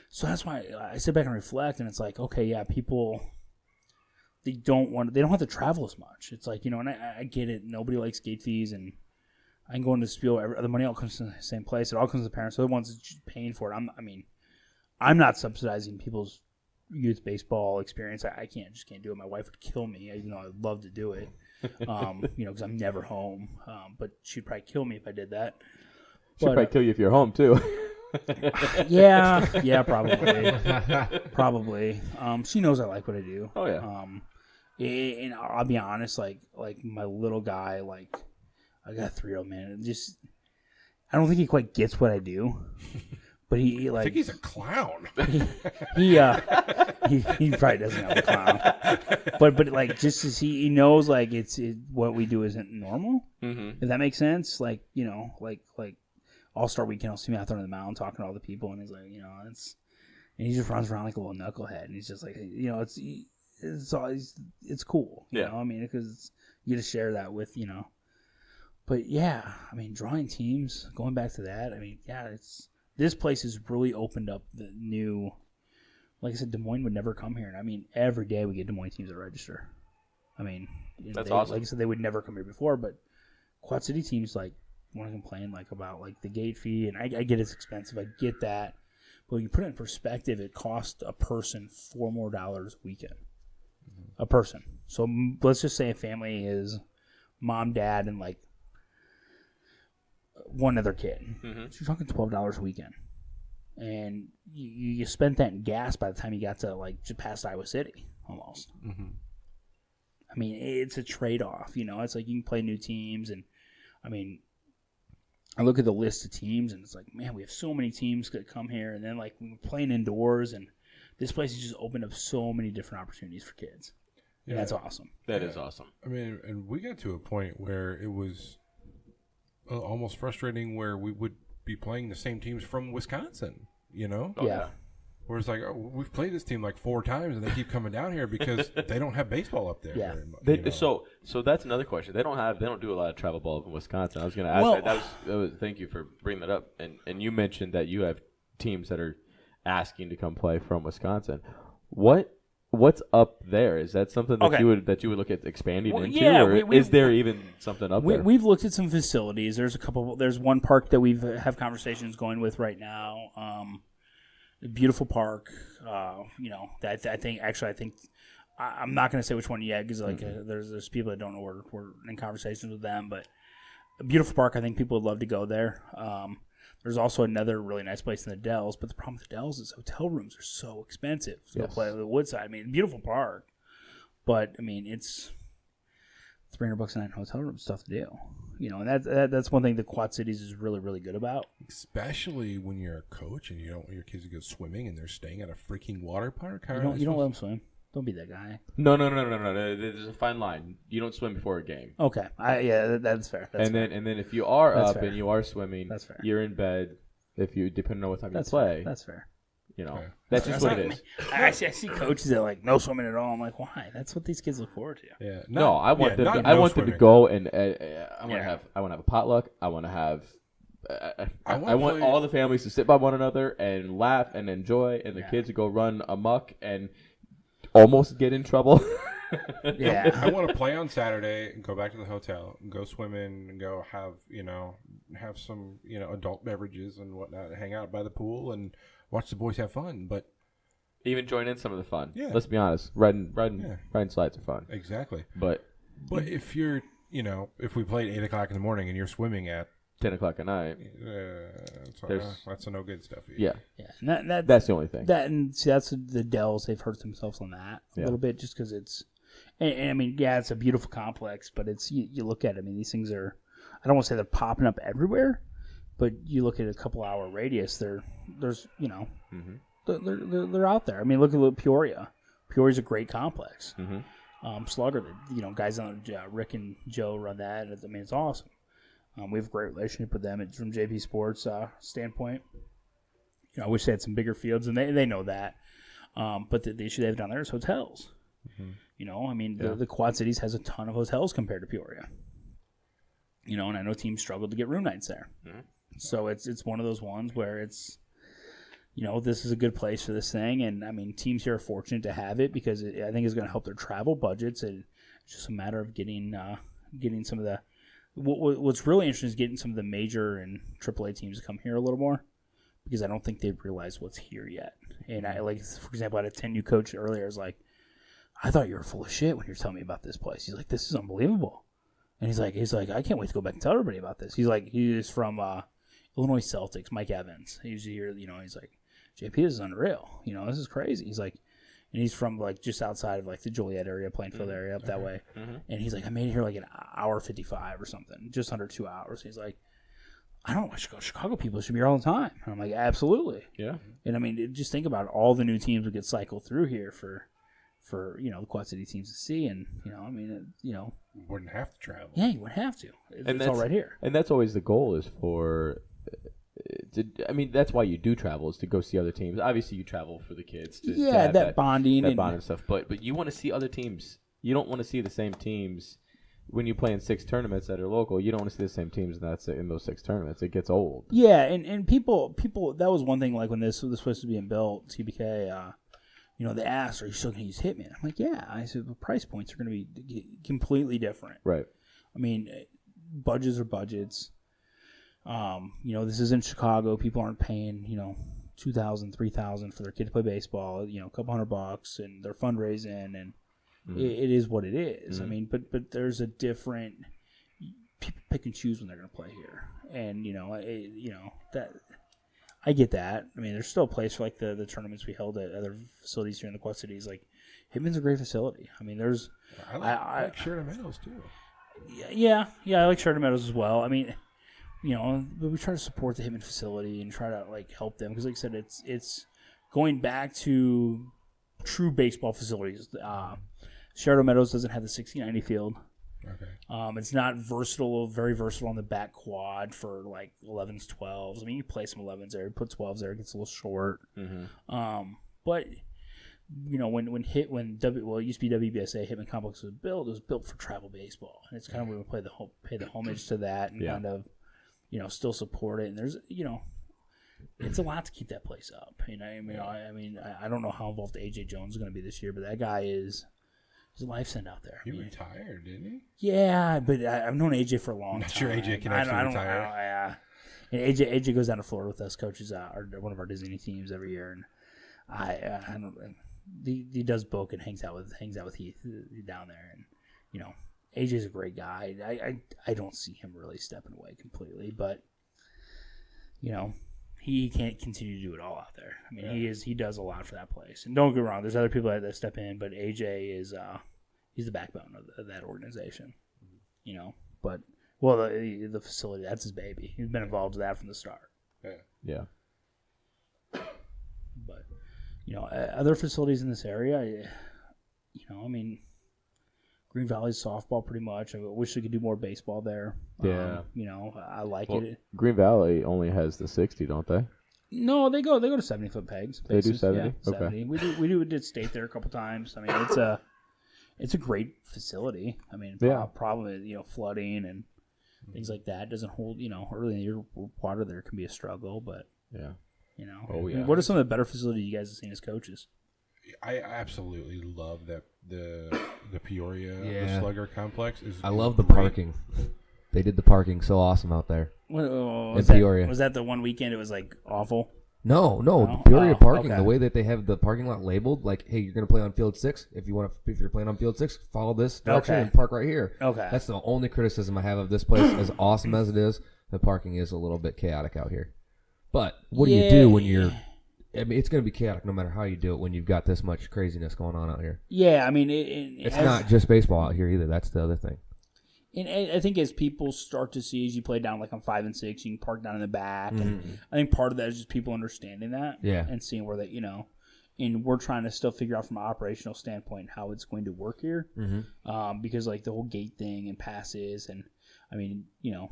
so that's why I sit back and reflect, and it's like, okay, yeah, people they don't have to travel as much. It's like, and I get it. Nobody likes gate fees, and I can go into Spiel. The money all comes to the same place. It all comes to the parents. They're the ones paying for it. I'm not subsidizing people's youth baseball experience. I can't do it. My wife would kill me, even though I'd love to do it. Because I'm never home. But she'd probably kill me if I did that. She'd probably kill you if you're home too. yeah, probably. She knows I like what I do. Oh yeah. And I'll be honest, like my little guy, like I got a 3-year-old man. I don't think he quite gets what I do. But he like. I think he's a clown. He probably doesn't have a clown. But like just as he knows like what we do isn't normal. Mm-hmm. If that makes sense, like like All-Star Weekend, I'll see me out there on the mound talking to all the people, and he's like, and he just runs around like a little knucklehead, and he's just like, it's cool. Yeah. I mean, because you get to share that with But yeah, I mean, drawing teams, going back to that, I mean, yeah, this place has really opened up the new. Like I said, Des Moines would never come here, and I mean, every day we get Des Moines teams that register. I mean, that's awesome. Like I said, they would never come here before, but Quad City teams like want to complain like about like the gate fee, and I get it's expensive. I get that, but when you put it in perspective, it costs a person $4 more a weekend. Mm-hmm. A person. So let's just say a family is mom, dad, and like one other kid. Mm-hmm. So you're talking $12 a weekend. And you spent that in gas by the time you got to like just past Iowa City almost. Mm-hmm. I mean, it's a trade-off. It's like you can play new teams, and I mean, I look at the list of teams, and it's like, man, we have so many teams that come here, and then like we're playing indoors, and this place has just opened up so many different opportunities for kids. And that's awesome. That is awesome. I mean, and we got to a point where it was almost frustrating where we would be playing the same teams from Wisconsin. You know? Oh, Yeah. Where it's like, we've played this team like 4 times, and they keep coming down here because they don't have baseball up there. Yeah. Very much, you know? So that's another question. They don't do a lot of travel ball in Wisconsin. I was going to ask Well- that was thank you for bringing that up. And you mentioned that you have teams that are asking to come play from Wisconsin. What's up there? Is that something that Okay. you would look at expanding into, yeah, or is there even something up there? We've looked at some facilities. There's one park that we've have conversations going with right now. A beautiful park. That I think I'm not going to say which one yet because there's people that don't know we're in conversations with them, but a beautiful park. I think people would love to go there. There's also another really nice place in the Dells, but the problem with the Dells is hotel rooms are so expensive to go play at the Woodside. I mean, beautiful park, but I mean it's $300 a night in hotel room stuff to do. And that's one thing the Quad Cities is really, really good about. Especially when you're a coach and you don't want your kids to go swimming and they're staying at a freaking water park. You don't let them swim. Don't be that guy. No. There's a fine line. You don't swim before a game. Okay. That's fair. And then if you are That's up fair. and you are swimming, That's fair. you're in bed. Depending on what time That's you play, fair. That's fair. Okay. That's just what it is. I see coaches that are like no swimming at all. I'm like, why? That's what these kids look forward to. Yeah. No, I want them. not I no want them to swimming. go and I want to have. I want to have a potluck. I want to have. I wanna want play- all the families to sit by one another and laugh and enjoy, and the Yeah. kids to go run amok and almost get in trouble. Yeah. I want to play on Saturday and go back to the hotel and go swimming and go have some adult beverages and whatnot, hang out by the pool and watch the boys have fun. But Even join in some of the fun. Yeah. Let's be honest. Riding slides are fun. exactly. But If you're if we played 8 o'clock in the morning and you're swimming at 10 o'clock at night, that's a no good stuff. yeah, And that's the only thing. that's the Dells. They've hurt themselves on that a little bit just because it's. And I mean, yeah, it's a beautiful complex, but it's you look at it. I mean, these things are. I don't want to say they're popping up everywhere, but you look at a couple hour radius. There's they're out there. I mean, look at Peoria. Peoria's a great complex. Slugger, guys on Rick and Joe run that. I mean, it's awesome. We have a great relationship with them. It's from JP Sports standpoint. I wish they had some bigger fields, and they know that. But the issue they have down there is hotels. I mean, the Quad Cities has a ton of hotels compared to Peoria. And I know teams struggle to get room nights there. So it's one of those ones where it's, this is a good place for this thing. And, I mean, teams here are fortunate to have it because I think it's going to help their travel budgets. And it's just a matter of getting some of the – what's really interesting is getting some of the major and AAA teams to come here a little more because I don't think they've realized what's here yet. And, for example, I had a 10U coach earlier. I was like, I thought you were full of shit when you were telling me about this place. He's like, this is unbelievable. And he's like, I can't wait to go back and tell everybody about this. He's like, he is from Illinois Celtics, Mike Evans. He used to hear, he's like, JP, this is unreal. This is crazy. He's like, and he's from like just outside of like the Joliet area, Plainfield area, up that way. And he's like, I made it here like an hour 55 or something, just under 2 hours. He's like, I don't know, Chicago people should be here all the time. And I'm like, absolutely. Yeah. And I mean, just think about it. All the new teams would get cycled through here for the Quad City teams to see, and wouldn't have to travel. yeah, you wouldn't have to. It's all right here. And that's always the goal is for. That's why you do travel is to go see other teams. Obviously, you travel for the kids. To have that bonding that and bond and stuff. But you want to see other teams. You don't want to see the same teams when you play in 6 tournaments that are local. You don't want to see the same teams in those 6 tournaments. It gets old. Yeah, and people. That was one thing. Like when this place was being built, TBK. They asked, are you still going to use Hitman? I'm like, yeah. I said, the price points are going to be completely different. Right. I mean, budgets are budgets. This is in Chicago. People aren't paying, $2,000, $3,000 for their kid to play baseball, a couple $100, and they're fundraising, and it is what it is. I mean, but there's a different – people pick and choose when they're going to play here. And, that – I get that. I mean, there's still a place for like the tournaments we held at other facilities here in the Quad Cities. Like, Hitman's a great facility. I mean, there's. I like Sheridan Meadows too. Yeah, I like Sheridan Meadows as well. I mean, but we try to support the Hitman facility and try to like help them because, like I said, it's going back to true baseball facilities. Sheridan Meadows doesn't have the 60-90 field. Okay. It's not very versatile on the back quad for like 11s, 12s. I mean, you play some 11s there, you put 12s there, it gets a little short. But you know, when it used to be WBSA Hitman Complex was built for travel baseball, and it's kind of where we pay the homage to that and kind of, you know, still support it. And there's, you know, it's a lot to keep that place up. You know, I don't know how involved AJ Jones is going to be this year, but that guy is. His life sent out there. He retired, didn't he? Yeah, but I've known AJ for a long time. Not sure AJ can actually retire. And AJ goes down to Florida with us, coaches one of our Disney teams every year, and I don't. He does book and hangs out with Heath down there, and you know, AJ's a great guy. I don't see him really stepping away completely, but you know, he can't continue to do it all out there. I mean, he does a lot for that place. And don't get me wrong, there's other people that step in, but AJ is he's the backbone of that organization. You know, but the facility, that's his baby. He's been involved with that from the start. Yeah. But you know, other facilities in this area, you know, I mean, Green Valley's softball pretty much. I wish they could do more baseball there. Yeah. You know, I like it. Green Valley only has the 60, don't they? No, they go to 70-foot pegs. They do 70? Yeah, 70. Okay. We did state there a couple times. I mean, it's a great facility. I mean, problem is, you know, flooding and things like that doesn't hold, you know, early in the year water there can be a struggle, but you know. Oh, yeah. I mean, what are some of the better facilities you guys have seen as coaches? I absolutely love that the Peoria the Slugger Complex is. I love the great. parking. They did the parking so awesome out there in that, Peoria. Was that the one weekend it was like awful? No, No? Peoria parking. Okay. The way that they have the parking lot labeled, like, hey, you're going to play on field 6. If you're playing on field 6, follow this direction Okay. and park right here. Okay. That's the only criticism I have of this place. As awesome as it is, the parking is a little bit chaotic out here. But what do you do when you're? I mean, it's going to be chaotic no matter how you do it when you've got this much craziness going on out here. Yeah, I mean, It's not just baseball out here either. That's the other thing. And I think as people start to see, as you play down like on 5 and 6, you can park down in the back. And I think part of that is just people understanding that and seeing where you know, and we're trying to still figure out from an operational standpoint how it's going to work here. Because like the whole gate thing and passes and, I mean, you know,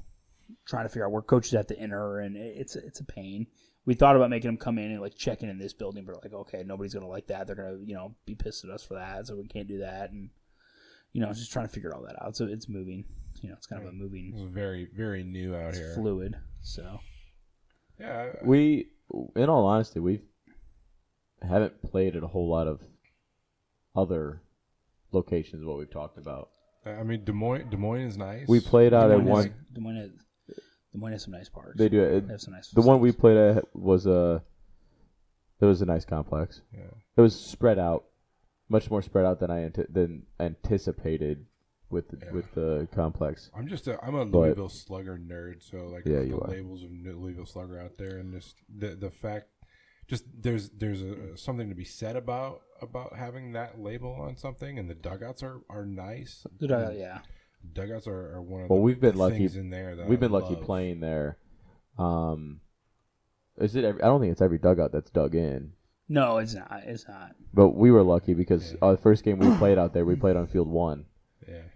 trying to figure out where coaches have to enter, and it's a pain. We thought about making them come in and like check in this building, but like, okay, nobody's going to like that. They're going to, you know, be pissed at us for that, so we can't do that. And, you know, just trying to figure all that out. So it's moving. You know, it's kind of a moving. It's very, very new out here. Fluid. So. Yeah. We, in all honesty, we haven't played at a whole lot of other locations. What we've talked about. I mean, Des Moines is nice. We played out at one. Des Moines has some nice parks. They do. They have some nice. The one we played at was a nice complex. Yeah. It was spread out, much more spread out than anticipated with the complex. I'm a Louisville Slugger nerd, so like Yeah, the you are. labels of Louisville Slugger out there, and just the fact, just there's something to be said about having that label on something, and the dugouts are nice. The dugout, yeah. Dugouts are one of Well, the we've been things lucky. in there that We've been I lucky love. playing there. Is it? I don't think it's every dugout that's dug in. No, it's not. It's not. But we were lucky because the first game we played out there, we played on field 1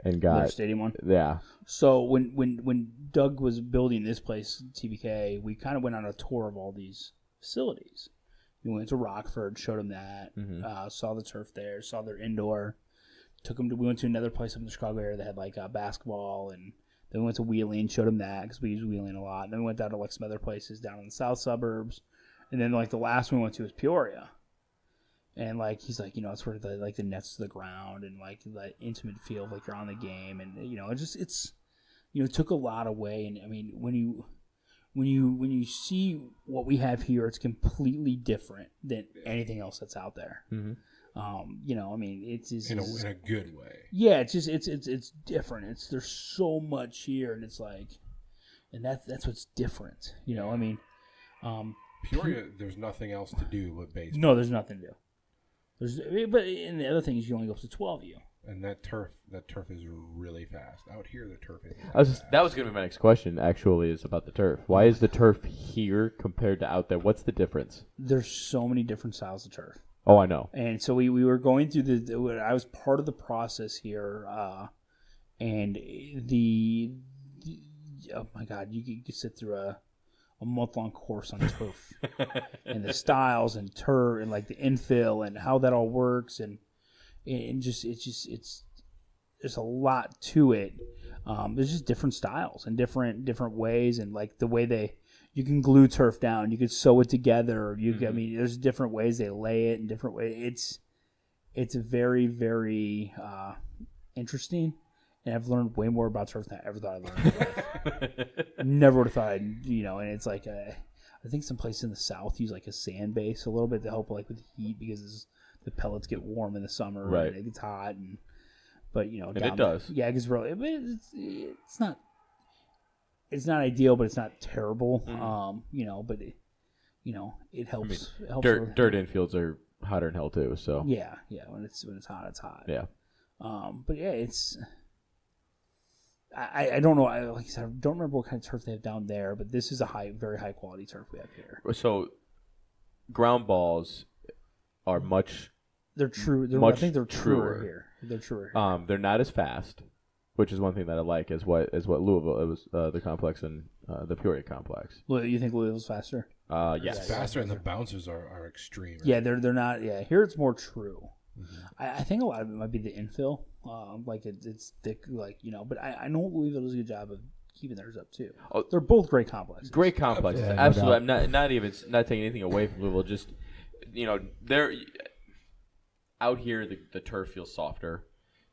and Their got stadium one. yeah. So when Doug was building this place, TBK, we kind of went on a tour of all these facilities. We went to Rockford, showed them that, saw the turf there, saw their indoor. We went to another place up in the Chicago area that had like basketball, and then we went to Wheeling, showed them that because we use Wheeling a lot. And then we went down to like some other places down in the south suburbs, and then like the last one we went to was Peoria. And like he's like, you know, it's where the nets to the ground and like the intimate feel of like you're on the game, and you know, it's you know, it took a lot away. And I mean, when you see what we have here, it's completely different than anything else that's out there. You know, I mean, it's in a good way. Yeah, it's just it's different. There's so much here, and it's like, and that's what's different. You know, I mean, Peoria, there's nothing else to do but baseball. No, there's nothing to do. And the other thing is you only go up to 12U. And that turf is really fast. Out here, the turf is. That was going to be my next question. Actually, is about the turf. Why is the turf here compared to out there? What's the difference? There's so many different styles of turf. Oh, I know. And so we were going through I was part of the process here and oh my God, you could sit through a month-long course on turf and the styles and turf and like the infill and how that all works and there's a lot to it. There's just different styles and different ways and like the way you can glue turf down, you can sew it together. I mean, there's different ways they lay it in different ways. It's very, very interesting. And I've learned way more about turf than I ever thought I'd learn in my life. Never would have thought and it's like I think some places in the South use like a sand base a little bit to help like with the heat because the pellets get warm in the summer and it gets hot but and it does. Yeah, it gets really it's not ideal, but it's not terrible. But it helps. I mean, it helps dirt infields are hotter than hell too. So yeah, when it's hot, it's hot. Yeah. But yeah, it's. I don't know. Like I said, I don't remember what kind of turf they have down there, but this is a very high quality turf we have here. So, ground balls are much. They're true. I think they're truer here. They're truer. They're not as fast, which is one thing that I like. Is what Louisville. It was the complex and the Peoria complex. You think Louisville's faster? Yes, it's faster, and the bounces are extreme. Right? Yeah, they're not. Yeah, here it's more true. I think a lot of it might be the infill. Like it's thick, but I know Louisville does a good job of keeping theirs up too. Oh, they're both great complexes. Great complexes, Yeah, absolutely. no I'm not taking anything away from Louisville. Just they're out here. The turf feels softer.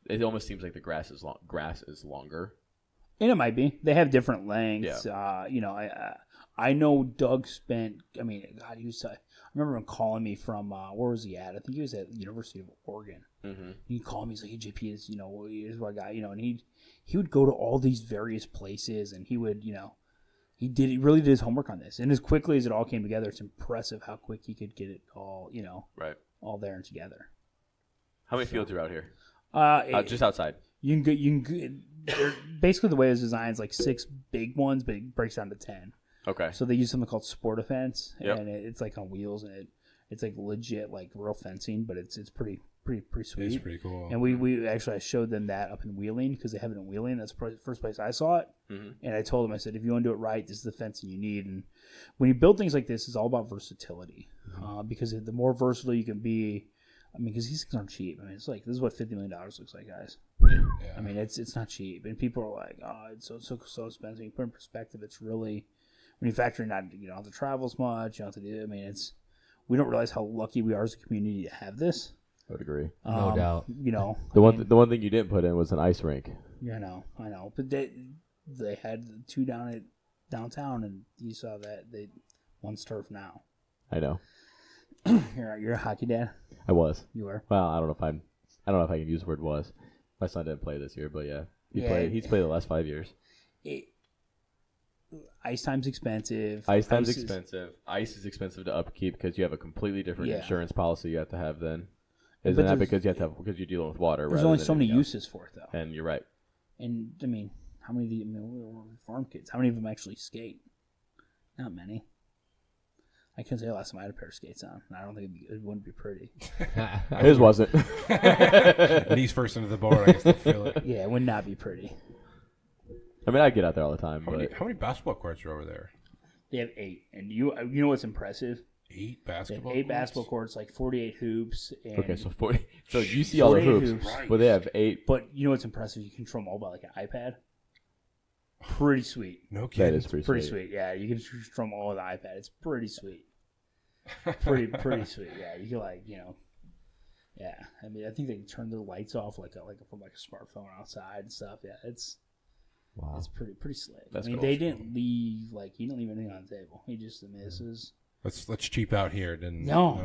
It almost seems like the grass is longer. And it might be. They have different lengths. Yeah. I know Doug spent. I mean, God, I remember him calling me from where was he at? I think he was at the University of Oregon. Mm-hmm. He called me. He's like, "Hey, JP, is what I got." And he would go to all these various places, and he would, he really did his homework on this. And as quickly as it all came together, it's impressive how quick he could get it all, right, all there and together. How many fields are out here? Just outside. You can basically the way it's designed is like 6 big ones, but it breaks down to 10. Okay. So they use something called sport fence, yep. and it's like on wheels, and it's like legit like real fencing, but it's pretty sweet. It's pretty cool. And we actually I showed them that up in Wheeling because they have it in Wheeling. That's the first place I saw it. Mm-hmm. And I told them, I said, if you want to do it right, this is the fencing you need. And when you build things like this, it's all about versatility, because the more versatile you can be. I mean, because these things aren't cheap. I mean, it's like this is what $50 million looks like, guys. Yeah. I mean, it's not cheap, and people are like, "Oh, it's so expensive." You put it in perspective, it's really when you factor in not you don't have to travel as much. You don't have to do. I mean, we don't realize how lucky we are as a community to have this. I would agree, no doubt. The one thing you didn't put in was an ice rink. Yeah, I know, but they had 2 down at downtown, and you saw that one's turf now. I know. You're a hockey dad. I was. You were. Well, I don't know if I can use the word was. My son didn't play this year, but yeah, he's played the last 5 years. Ice time's expensive. Ice is expensive to upkeep because you have a completely different insurance policy you have to have then. Isn't that because you're dealing with water? There's only so many uses for it, though. And you're right. And I mean, how many? We're farm kids. How many of them actually skate? Not many. I can't say the last time I had a pair of skates on. I don't think it wouldn't be pretty. His wasn't. Knees first into the board, I guess they feel it. Yeah, it would not be pretty. I mean, I get out there all the time. How many basketball courts are over there? They have 8. And you know what's impressive? 8 basketball courts? 8 basketball courts, like 48 hoops. And okay, so 40. So you see all the hoops, right. But they have 8. But you know what's impressive? You can control them all by like an iPad. Pretty sweet. No kidding. That is pretty sweet. Yeah, you can control them all with an iPad. It's pretty sweet. Pretty sweet. Yeah, you can Yeah, I mean, I think they can turn their lights off from a smartphone outside and stuff. Yeah, it's pretty slick. That's I mean, cool. they didn't leave he didn't leave anything on the table. He just this is. Let's cheap out here. No.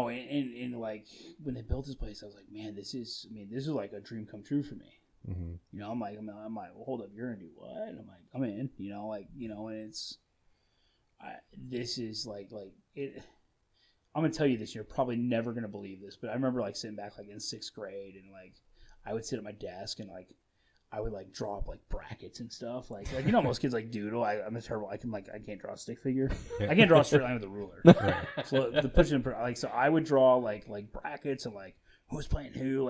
And like when they built this place, I was like, man, this is like a dream come true for me. Mm-hmm. I'm like, well, hold up, you're gonna do what? And I'm like, I'm in. And it's. This is like it. I'm gonna tell you this. You're probably never gonna believe this, but I remember sitting back in 6th grade, and I would sit at my desk and I would draw up brackets and stuff. Most kids doodle. I'm a terrible. I can't draw a stick figure. I can't draw a straight line with a ruler. Right. So the push in so I would draw brackets and who's playing who.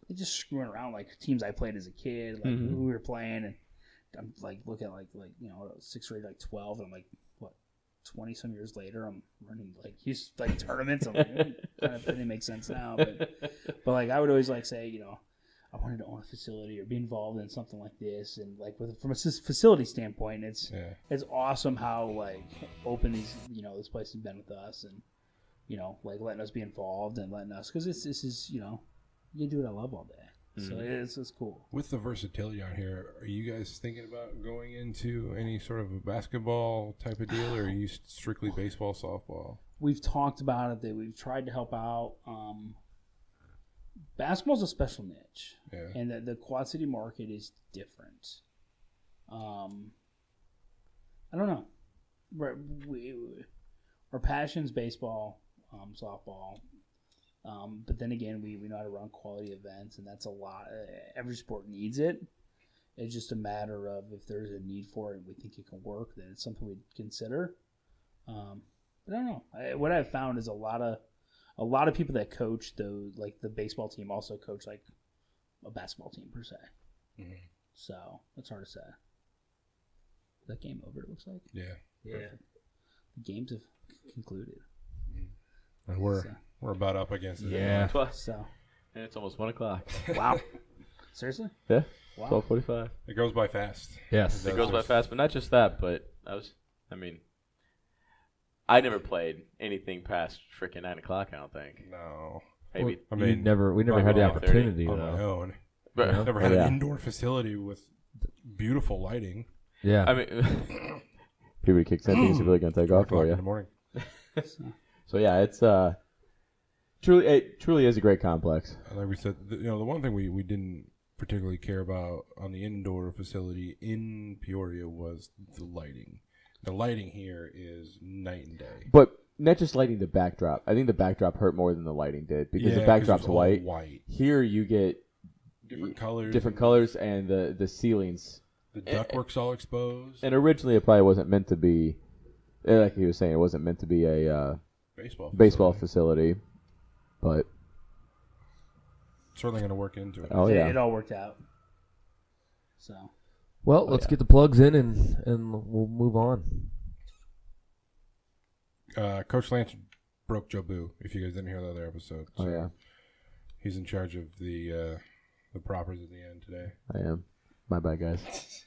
they just screwing around like teams I played as a kid, like who we were playing, and I'm like looking at like 6th grade, like 12, and I'm like, what, 20 some years later, I'm running like huge like tournaments. I'm like, kind of didn't make sense now, but like I would always like say, I wanted to own a facility or be involved in something like this, and like from a facility standpoint, it's awesome how like open these this place has been with us, and like letting us be involved and letting us, because this is you do what I love all day. So it's cool. With the versatility out here, are you guys thinking about going into any sort of a basketball type of deal, or are you strictly baseball, softball? We've talked about it. That we've tried to help out. Basketball's a special niche, and the Quad City market is different. I don't know. Our passion's baseball, softball. But then again, we know how to run quality events, and that's a lot. Every sport needs it. It's just a matter of if there's a need for it and we think it can work, then it's something we'd consider. But I don't know. What I've found is a lot of people that coach like the baseball team also coach like a basketball team per se. Mm-hmm. So it's hard to say. Is that game over? It looks like. Yeah. Perfect. The games have concluded. Mm-hmm. And we're about up against it. Yeah. So. And it's almost 1 o'clock. Wow. Seriously? Yeah. Wow. 12:45. It goes by fast. Yes. It goes by fast, but not just that. But I never played anything past freaking 9 o'clock. I don't think. No. Maybe. We never had the opportunity on my though. own. But, Never had an indoor facility with beautiful lighting. Yeah. I mean, puberty kicks in. Things are really gonna take off for you. In the morning. So yeah, it's truly is a great complex. Like we said, the one thing we didn't particularly care about on the indoor facility in Peoria was the lighting. The lighting here is night and day. But not just lighting, the backdrop. I think the backdrop hurt more than the lighting did because the backdrop's white. Here you get different colors, and the ceilings. The ductwork's all exposed. And originally, it probably wasn't meant to be, like he was saying, it wasn't meant to be a baseball facility, but certainly going to work into it. Oh yeah, it all worked out. So, well, let's get the plugs in and we'll move on. Coach Lance broke Joe Boo. If you guys didn't hear the other episode, so he's in charge of the proppers at the end today. I am. My bad, guys.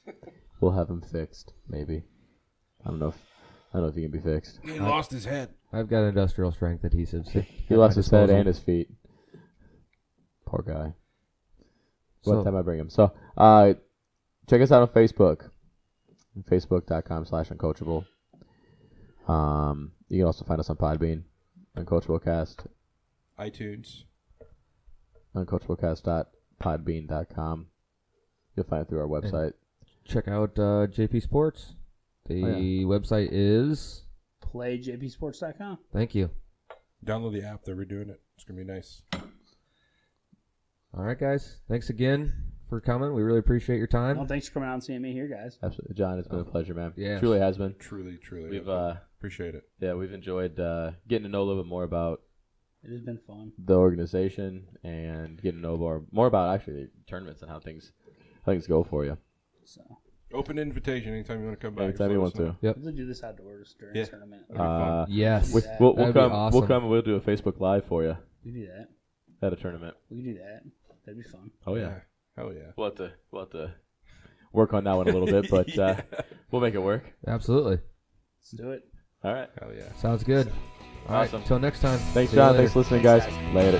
We'll have him fixed, maybe. I don't know if he can be fixed. He lost his head. I've got industrial strength adhesives. He lost his head and his feet. Poor guy. What time I bring him? So, check us out on Facebook. Facebook.com/uncoachable. You can also find us on Podbean, UncoachableCast. iTunes. UncoachableCast.podbean.com. You'll find it through our website. Check out JP Sports. The website is playjpsports.com. Thank you. Download the app. They're redoing it. It's going to be nice. All right, guys. Thanks again for coming. We really appreciate your time. Well, thanks for coming out and seeing me here, guys. Absolutely. John, it's been a pleasure, man. Yeah. Truly has been. Truly. We've appreciate it. Yeah, we've enjoyed getting to know a little bit more about it. Has been fun. The organization and getting to know more about actually the tournaments and how things go for you. So open invitation anytime you want to come back. Anytime you want to. Yep. We'll do this outdoors during the tournament. Yes. We'll That'd come. be awesome. We'll come and we'll do a Facebook Live for you. We do that. At a tournament. We can do that. That'd be fun. Oh yeah. Hell yeah. We'll have to work on that one a little bit, but we'll make it work. Absolutely. Let's do it. All right. Hell yeah. Sounds good. All right. Awesome. Until next time. Thanks, See you John. later. Thanks for listening, guys. Thanks, Later.